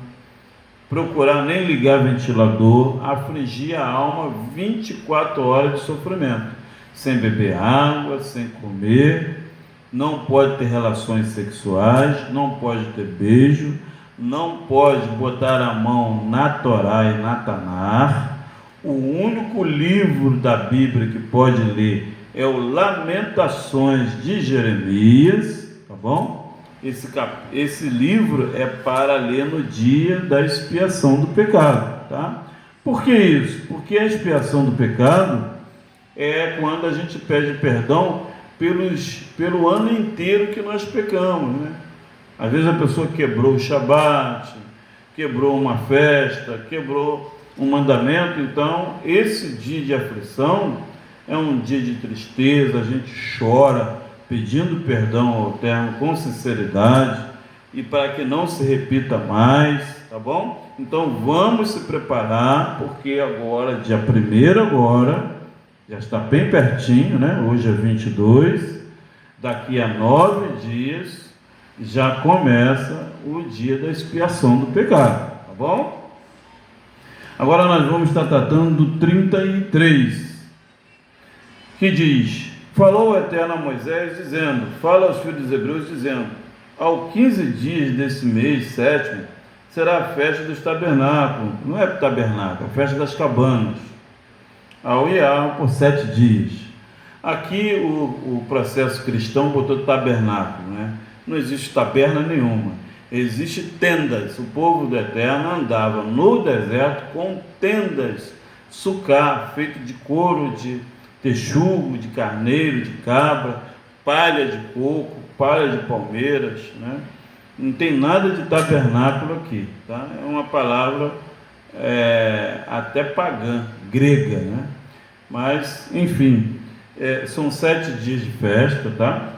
procurar nem ligar ventilador, afligir a alma 24 horas de sofrimento, sem beber água, sem comer, não pode ter relações sexuais, não pode ter beijo, não pode botar a mão na Torá e na Tanar. O único livro da Bíblia que pode ler é o Lamentações de Jeremias, tá bom? Esse livro é para ler no dia da expiação do pecado, tá? Por que isso? Porque a expiação do pecado é quando a gente pede perdão pelo ano inteiro que nós pecamos, né? Às vezes a pessoa quebrou o Shabat, quebrou uma festa, quebrou um mandamento. Então esse dia de aflição é um dia de tristeza, a gente chora pedindo perdão ao Eterno com sinceridade e para que não se repita mais, tá bom? Então vamos se preparar, porque agora, dia 1º agora, já está bem pertinho, né? Hoje é 22, daqui a 9 dias já começa o dia da expiação do pecado, tá bom? Agora nós vamos estar tratando do 33, que diz: falou o Eterno a Moisés, dizendo, fala aos filhos dos hebreus, dizendo, ao 15 dias desse mês, 7º, será a festa dos tabernáculos, não é tabernáculo, é a festa das cabanas, ao Iar por 7 dias. Aqui o processo cristão botou tabernáculo, né? Não existe taberna nenhuma, existe tendas. O povo do Eterno andava no deserto com tendas, sucá, feito de couro, de texugo, de carneiro, de cabra, palha de coco, palha de palmeiras, né? Não tem nada de tabernáculo aqui, tá? É uma palavra até pagã, grega, né? Mas, enfim, são 7 dias de festa, tá?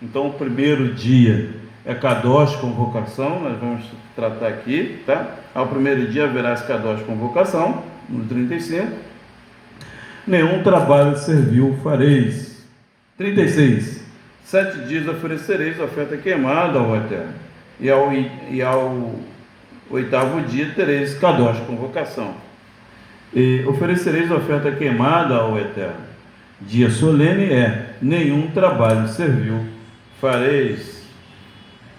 Então, o primeiro dia é Kadosh, convocação, nós vamos tratar aqui, tá? Ao primeiro dia haverá esse Kadosh, convocação, no 35. Nenhum trabalho servil fareis. 36. 7 dias oferecereis oferta queimada ao Eterno, e ao 8º dia tereis Kadosh, convocação. E oferecereis oferta queimada ao Eterno. Dia solene nenhum trabalho servil fareis.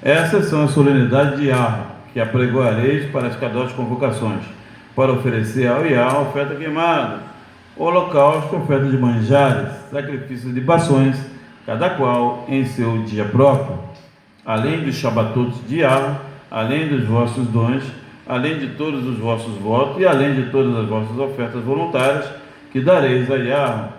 Essas são as solenidades de Yahweh, que apregoareis para as Kadosh, convocações, para oferecer ao Yahweh oferta queimada, holocausto, oferta de manjares, sacrifícios de libações, cada qual em seu dia próprio, além dos Shabbatot de Yahweh, além dos vossos dons, além de todos os vossos votos e além de todas as vossas ofertas voluntárias que dareis a Yahweh.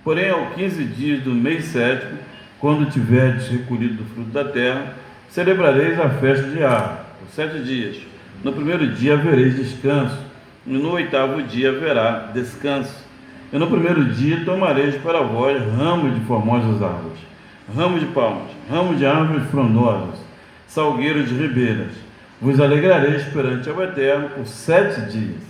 Porém, ao 15 dias do mês 7º, quando tiverdes recolhido do fruto da terra, celebrareis a festa de Yahweh, por 7 dias. No primeiro dia havereis descanso, e no 8º dia haverá descanso. E no primeiro dia tomareis para vós ramos de formosas árvores, ramos de palmas, ramos de árvores frondosas, salgueiros de ribeiras. Vos alegrareis perante o Eterno por 7 dias.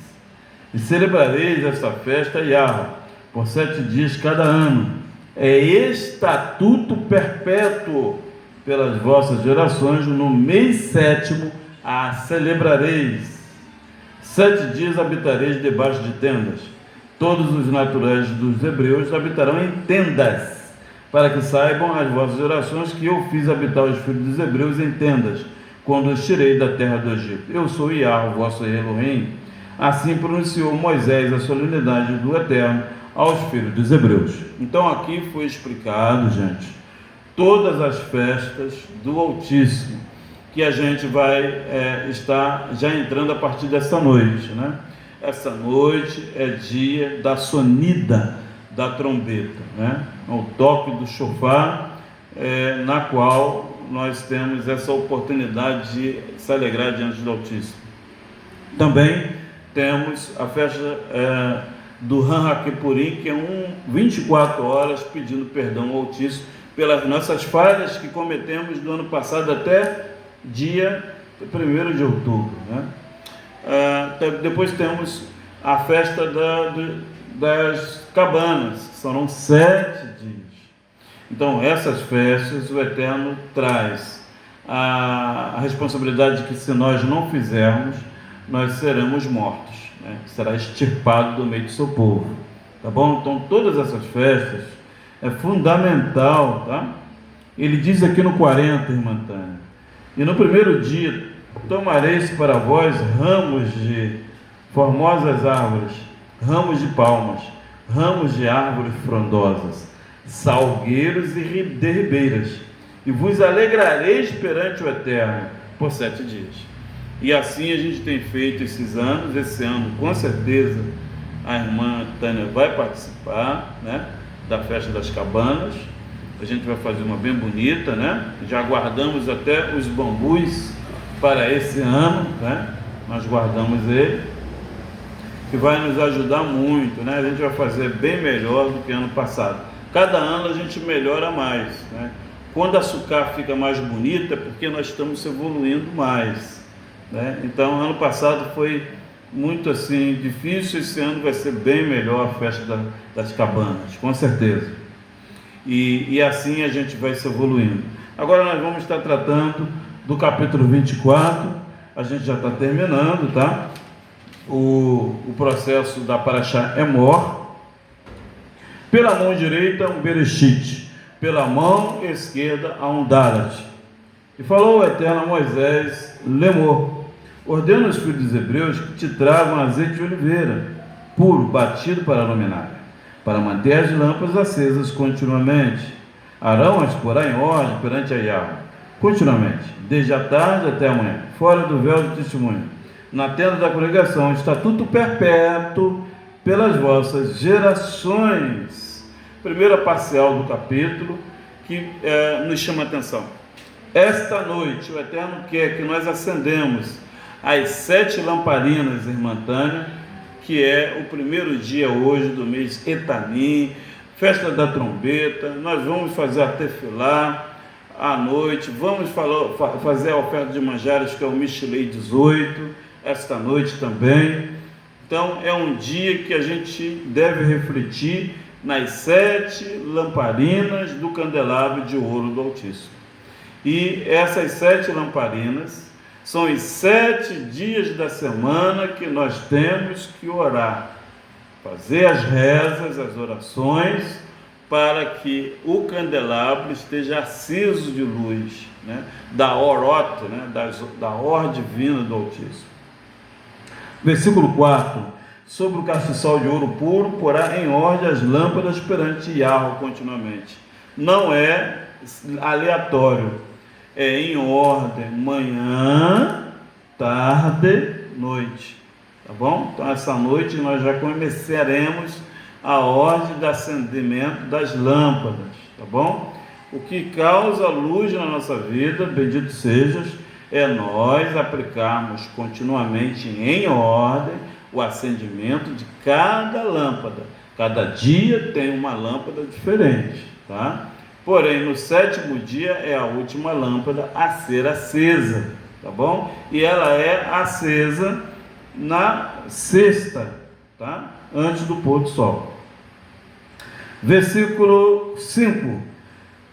E celebrareis esta festa a Yahweh por 7 dias cada ano. É estatuto perpétuo pelas vossas gerações. No mês 7º a celebrareis. 7 dias habitareis debaixo de tendas. Todos os naturais dos hebreus habitarão em tendas, para que saibam as vossas gerações que eu fiz habitar os filhos dos hebreus em tendas, quando os tirei da terra do Egito. Eu sou Yahweh, vosso Elohim. Assim pronunciou Moisés a solenidade do Eterno aos filhos dos hebreus. Então aqui foi explicado, gente, todas as festas do Altíssimo, que a gente vai estar já entrando a partir dessa noite, né? essa noite é dia da sonida da trombeta, né? O toque do chofar, na qual nós temos essa oportunidade de se alegrar diante do Altíssimo. Também temos a festa do Han HaKippurim, que é 24 horas pedindo perdão ao Altíssimo pelas nossas falhas que cometemos do ano passado até dia 1º de outubro, né? Depois temos a festa das cabanas, que serão 7 dias. Então, essas festas, o Eterno traz a responsabilidade de que, se nós não fizermos, nós seremos mortos, né? Será extirpado do meio do seu povo, tá bom? Então, todas essas festas é fundamental, tá? Ele diz aqui no 40, irmã Tânia: e no primeiro dia tomareis para vós ramos de formosas árvores, ramos de palmas, ramos de árvores frondosas, salgueiros e de ribeiras, e vos alegrareis perante o Eterno por 7 dias. E assim a gente tem feito esses anos. Esse ano, com certeza, a irmã Tânia vai participar, né, da festa das cabanas. A gente vai fazer uma bem bonita, né? Já guardamos até os bambus para esse ano, né? Nós guardamos ele, que vai nos ajudar muito, né? A gente vai fazer bem melhor do que ano passado. Cada ano a gente melhora mais, né? Quando a sucá fica mais bonita, é porque nós estamos evoluindo mais, né? Então, ano passado foi muito assim difícil. Esse ano vai ser bem melhor a festa das cabanas, com certeza. E assim a gente vai se evoluindo. Agora nós vamos estar tratando do capítulo 24. A gente já está terminando, tá? O processo da Parashá Emor. Pela mão direita, um Bereshit, pela mão esquerda, um Dalet. E falou o Eterno a Moisés: Lemor, ordena os filhos dos hebreus que te tragam azeite de oliveira puro, batido para a luminária, para manter as lâmpadas acesas continuamente. Arão as porá em ordem perante a Yahweh, continuamente, desde a tarde até a manhã, fora do véu de testemunho, na tenda da congregação, estatuto perpétuo pelas vossas gerações. Primeira parcial do capítulo que nos chama a atenção. Esta noite o Eterno quer que nós acendemos as 7 lamparinas, irmã Tânia, que é o primeiro dia hoje do mês Etanim, festa da trombeta. Nós vamos fazer a tefilá à noite, vamos fazer a oferta de manjares, que é o Mishilei 18, esta noite também. Então é um dia que a gente deve refletir nas 7 lamparinas do candelabro de ouro do Altíssimo. E essas 7 lamparinas são os 7 dias da semana que nós temos que orar, fazer as rezas, as orações, para que o candelabro esteja aceso de luz, né? Da orota, né? Da or divina do Altíssimo. Versículo 4: sobre o castiçal de ouro puro, porá em ordem as lâmpadas perante Yahweh continuamente. Não é aleatório, é em ordem, manhã, tarde, noite, tá bom? Então essa noite nós já começaremos a ordem do acendimento das lâmpadas, tá bom? O que causa luz na nossa vida, bendito sejas, é nós aplicarmos continuamente em ordem o acendimento de cada lâmpada. Cada dia tem uma lâmpada diferente, tá? Porém, no 7º dia é a última lâmpada a ser acesa, tá bom? E ela é acesa na sexta, tá? Antes do pôr do sol. Versículo 5: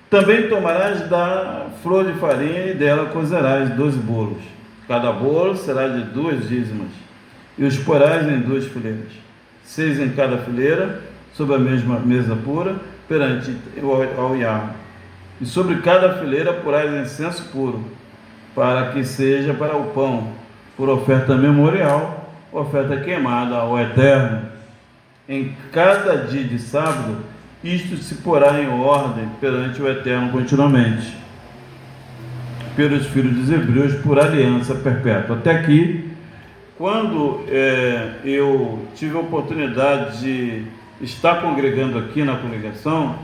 também tomarás da flor de farinha e dela cozerás 12 bolos. Cada bolo será de 2 dízimas, e os porás em 2 fileiras, 6 em cada fileira, sobre a mesma mesa pura, perante ao Yahweh. E sobre cada fileira porás incenso puro, para que seja para o pão, por oferta memorial, oferta queimada ao Eterno. Em cada dia de sábado, isto se porá em ordem perante o Eterno continuamente, pelos filhos dos hebreus, por aliança perpétua. Até aqui quando eu tive a oportunidade de estar congregando aqui na congregação,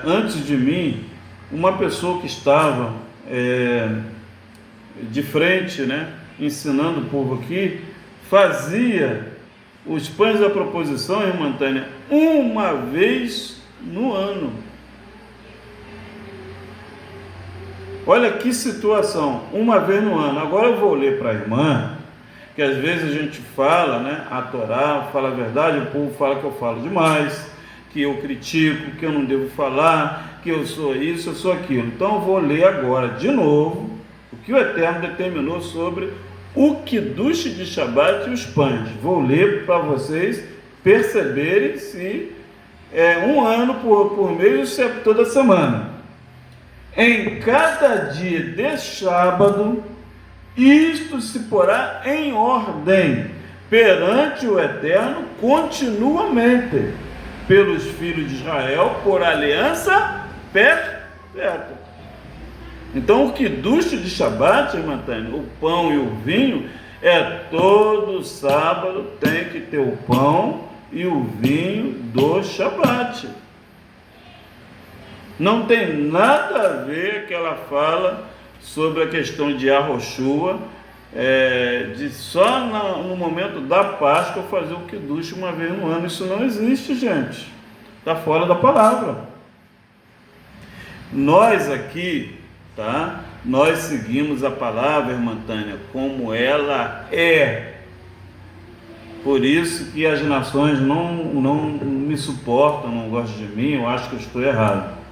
antes de mim, uma pessoa que estava de frente, né, ensinando o povo aqui, fazia os pães da proposição, irmã Tânia, uma vez no ano. Olha que situação, uma vez no ano. Agora eu vou ler para a irmã, que às vezes a gente fala, né, a Torá, fala a verdade, o povo fala que eu falo demais, que eu critico, que eu não devo falar, que eu sou isso, eu sou aquilo. Então eu vou ler agora de novo o que o Eterno determinou sobre o Kiddush de Shabat e os pães. Vou ler para vocês perceberem se é um ano por mês ou se é toda semana. Em cada dia de sábado, isto se porá em ordem perante o Eterno continuamente, pelos filhos de Israel, por aliança perpétua. Então, o Kiddush de Shabat, irmã Tânia, o pão e o vinho, todo sábado tem que ter o pão e o vinho do Shabat. Não tem nada a ver que ela fala sobre a questão de Arroshua, de só no momento da Páscoa fazer o Kiddush uma vez no ano. Isso não existe, gente. Está fora da palavra. Nós aqui, tá? Nós seguimos a palavra, irmã Tânia, como ela é. Por isso que as nações não me suportam, não gostam de mim, eu acho que eu estou errado.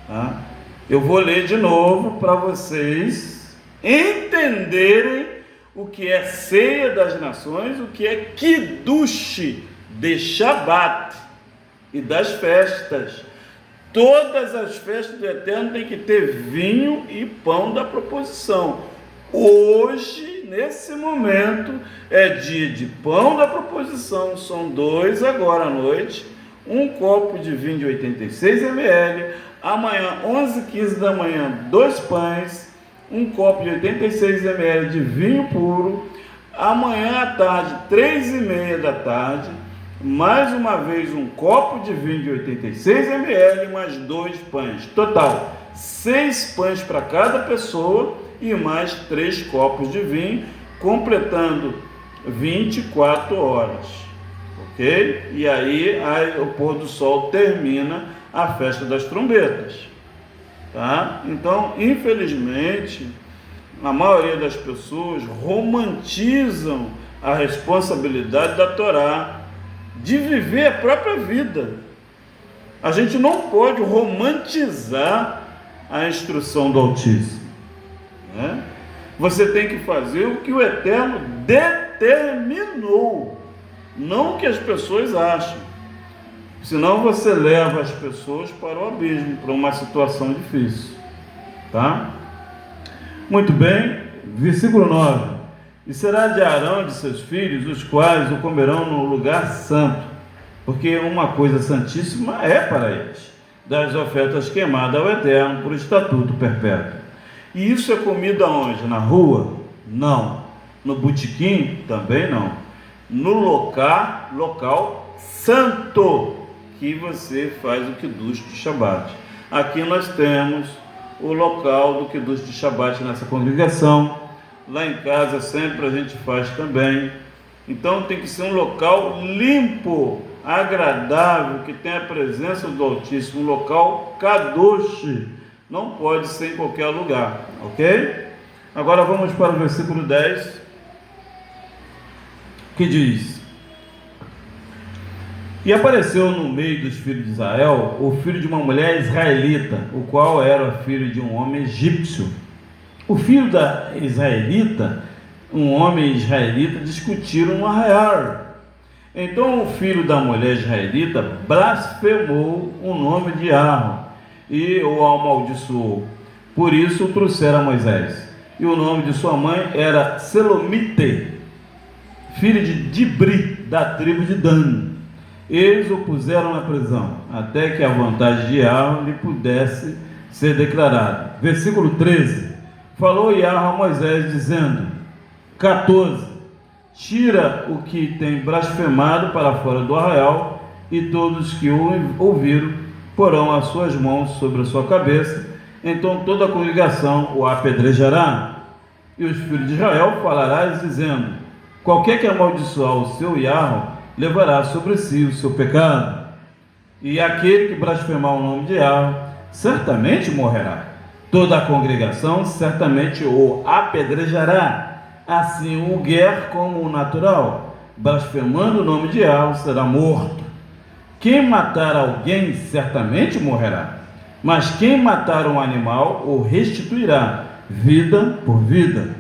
Tá? Eu vou ler de novo para vocês entenderem o que é ceia das nações, o que é Kiddush de Shabat e das festas. Todas as festas do Eterno tem que ter vinho e pão da proposição. Hoje, nesse momento, é dia de pão da proposição, são 2 agora à noite, um copo de vinho de 86 ml, amanhã 11h15 da manhã 2 pães, um copo de 86 ml de vinho puro, amanhã à tarde 3h30 da tarde, mais uma vez um copo de vinho de 86 ml, mais 2 pães, total 6 pães para cada pessoa e mais 3 copos de vinho, completando 24 horas, ok? E aí o pôr do sol termina a festa das trombetas, tá? Então, infelizmente, a maioria das pessoas romantizam a responsabilidade da Torá de viver a própria vida. A gente não pode romantizar a instrução do Altíssimo, né? Você tem que fazer o que o Eterno determinou, não o que as pessoas acham. Senão você leva as pessoas para o abismo, para uma situação difícil, tá? Muito bem, versículo 9. E será de Arão e de seus filhos, os quais o comerão no lugar santo, porque uma coisa santíssima é para eles, das ofertas queimadas ao Eterno por estatuto perpétuo. E isso é comido aonde? Na rua? Não. No botequim? Também não. No local santo, que você faz o Kiddush de Shabat. Aqui nós temos o local do Kiddush de Shabat nessa congregação. Lá em casa sempre a gente faz também. Então tem que ser um local limpo, agradável, que tenha a presença do Altíssimo, um local kadosh. Não pode ser em qualquer lugar, ok? Agora vamos para o versículo 10, que diz: E apareceu no meio dos filhos de Israel o filho de uma mulher israelita, o qual era filho de um homem egípcio. O filho da israelita, um homem israelita, discutiram no arraial. Então o filho da mulher israelita blasfemou o nome de Yahvé e o amaldiçoou. Por isso o trouxeram a Moisés. E o nome de sua mãe era Selomite, filho de Dibri, da tribo de Dan. Eles o puseram na prisão, até que a vontade de Yahvé lhe pudesse ser declarada. Versículo 13. Falou Yahvé a Moisés, dizendo: 14. tira o que tem blasfemado para fora do arraial, e todos que o ouviram porão as suas mãos sobre a sua cabeça. Então toda a congregação o apedrejará. E os filhos de Israel falarás, dizendo: qualquer que amaldiçoar o seu Yahweh levará sobre si o seu pecado. E aquele que blasfemar o nome de Yahweh certamente morrerá. Toda a congregação certamente o apedrejará, assim o guer como o natural, blasfemando o nome de Yahweh será morto. Quem matar alguém certamente morrerá, mas quem matar um animal o restituirá, vida por vida.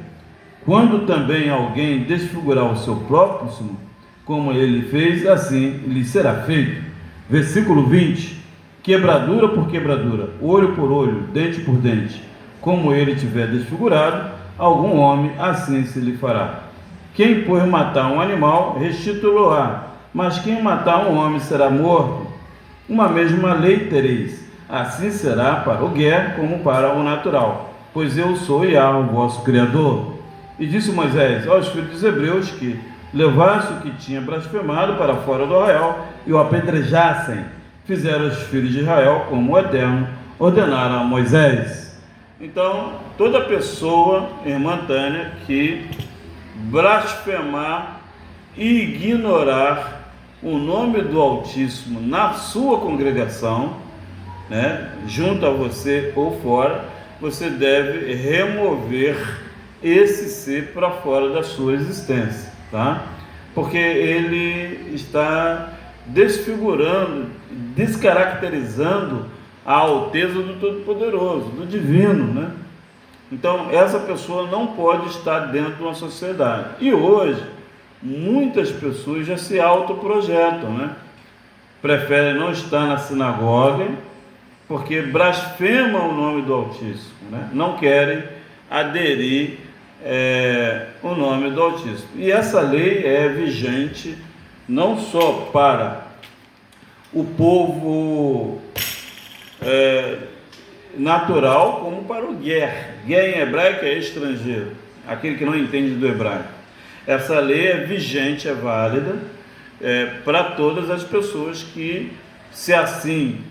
Quando também alguém desfigurar o seu próximo, como ele fez, assim lhe será feito. Versículo 20: quebradura por quebradura, olho por olho, dente por dente. Como ele tiver desfigurado algum homem, assim se lhe fará. Quem, pois, matar um animal, restituí-lo-á, mas quem matar um homem será morto. Uma mesma lei tereis, assim será para o guer como para o natural, pois eu sou Yahweh, o vosso Criador. E disse Moisés aos filhos dos hebreus que levasse o que tinha blasfemado para fora do arraial e o apedrejassem. Fizeram os filhos de Israel como o Eterno ordenara a Moisés. Então, toda pessoa, irmã Tânia, que blasfemar e ignorar o nome do Altíssimo na sua congregação, né, junto a você ou fora, você deve remover esse ser para fora da sua existência, tá? Porque ele está desfigurando, descaracterizando a alteza do Todo-Poderoso, do Divino, né? Então, essa pessoa não pode estar dentro de uma sociedade. E hoje, muitas pessoas já se autoprojetam, né? Preferem não estar na sinagoga, porque blasfemam o nome do Altíssimo, né? Não querem aderir o nome do Altíssimo. E essa lei é vigente não só para o povo natural, como para o guer. Guer em hebraico é estrangeiro, aquele que não entende do hebraico. Essa lei é vigente, é válida para todas as pessoas que, se assim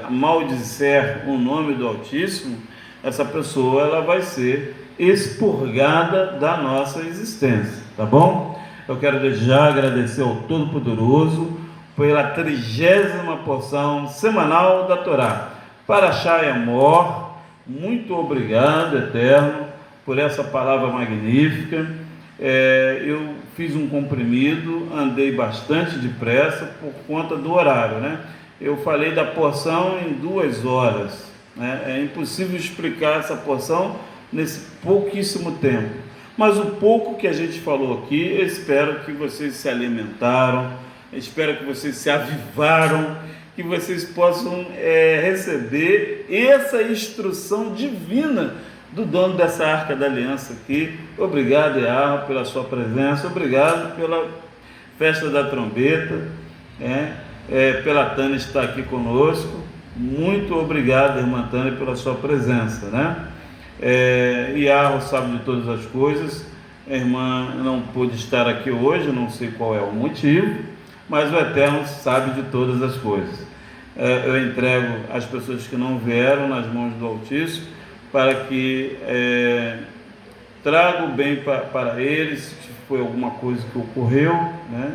maldisser o nome do Altíssimo, essa pessoa ela vai ser expurgada da nossa existência, tá bom? Eu quero desde já agradecer ao Todo-Poderoso pela 30ª porção semanal da Torá. Parashá Emor, muito obrigado, Eterno, por essa palavra magnífica. Eu fiz um comprimido, andei bastante depressa por conta do horário, né? Eu falei da porção em 2 horas, né? É impossível explicar essa porção nesse pouquíssimo tempo. Mas o pouco que a gente falou aqui, eu espero que vocês se alimentaram, espero que vocês se avivaram, que vocês possam receber essa instrução divina do dono dessa Arca da Aliança aqui. Obrigado, Yahweh, pela sua presença, obrigado pela festa da trombeta, pela Tânia estar aqui conosco. Muito obrigado, irmã Tânia, pela sua presença, né? Yahweh sabe de todas as coisas. A irmã não pôde estar aqui hoje, não sei qual é o motivo, mas o Eterno sabe de todas as coisas. Eu entrego as pessoas que não vieram nas mãos do Altíssimo, para que traga o bem para eles, se foi alguma coisa que ocorreu, né?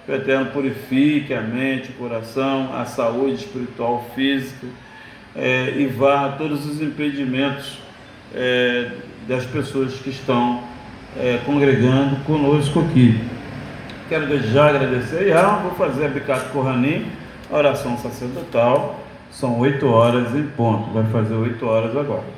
O Eterno purifique a mente, o coração, a saúde espiritual, física, e vá todos os impedimentos das pessoas que estão congregando conosco aqui. Quero desde já agradecer, vou fazer a Bicat Kohanim, a oração sacerdotal. São 8 horas em ponto, vai fazer 8 horas agora.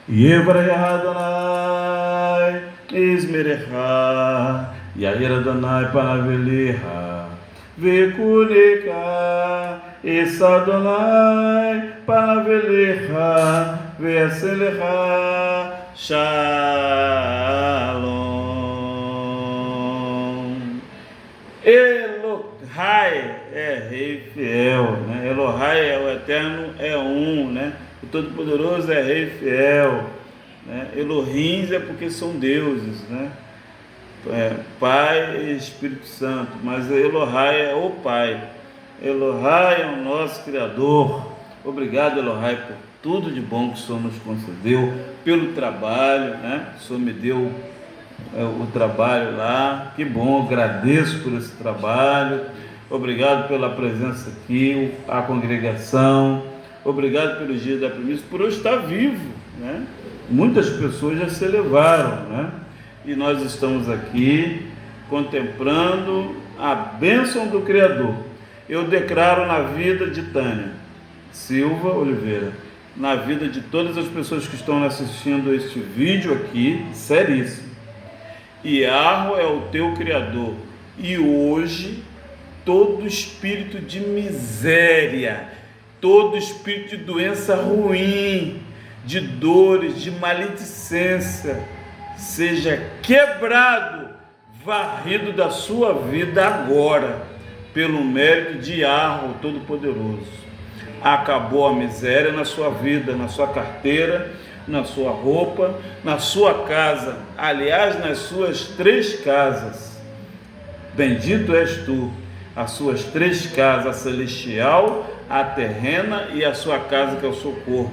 Yevrei Adonai Ismerecha, Yair Adonai Panavelecha, Vekuneka Esa Adonai Panavelecha, Veaselecha Shalom. Elohai é Rei fiel, né? Elohai é o Eterno, é um, né? O Todo-Poderoso é Rei fiel, né? Elohim é porque são deuses, né? Pai e Espírito Santo, mas Elohai é o Pai. Elohai é o nosso Criador. Obrigado, Elohai, por tudo de bom que o Senhor nos concedeu, pelo trabalho, né? O Senhor me deu o trabalho lá, que bom, agradeço por esse trabalho. Obrigado pela presença aqui, a congregação. Obrigado pelos dias da primícia, por eu estar vivo, né? Muitas pessoas já se elevaram, né? E nós estamos aqui contemplando a bênção do Criador. Eu declaro na vida de Tânia Silva Oliveira, na vida de todas as pessoas que estão assistindo este vídeo aqui, seríssimo. Iarro é o teu Criador, e hoje todo espírito de miséria, todo espírito de doença ruim, de dores, de maledicência, seja quebrado, varrido da sua vida agora, pelo mérito de Iarro Todo-Poderoso. Acabou a miséria na sua vida, na sua carteira, na sua roupa, na sua casa, aliás, nas suas 3 casas. Bendito és tu, as suas 3 casas, a celestial, a terrena e a sua casa, que é o seu corpo.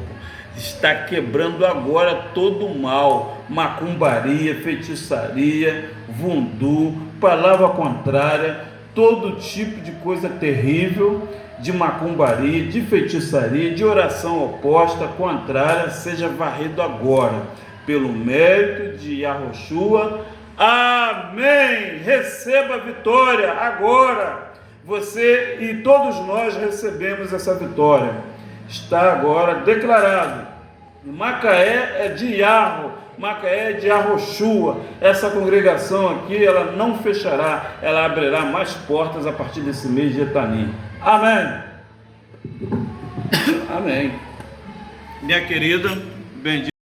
Está quebrando agora todo o mal, macumbaria, feitiçaria, voodoo, palavra contrária, todo tipo de coisa terrível, de macumbaria, de feitiçaria, de oração oposta, contrária, seja varrido agora, pelo mérito de Yahushua. Amém! Receba a vitória agora. Você e todos nós recebemos essa vitória. Está agora declarado. Macaé é de Yahweh, Macaé é de Yahushua. Essa congregação aqui, ela não fechará, ela abrirá mais portas a partir desse mês de Etanim. Amém. Amém. Minha querida, bendita.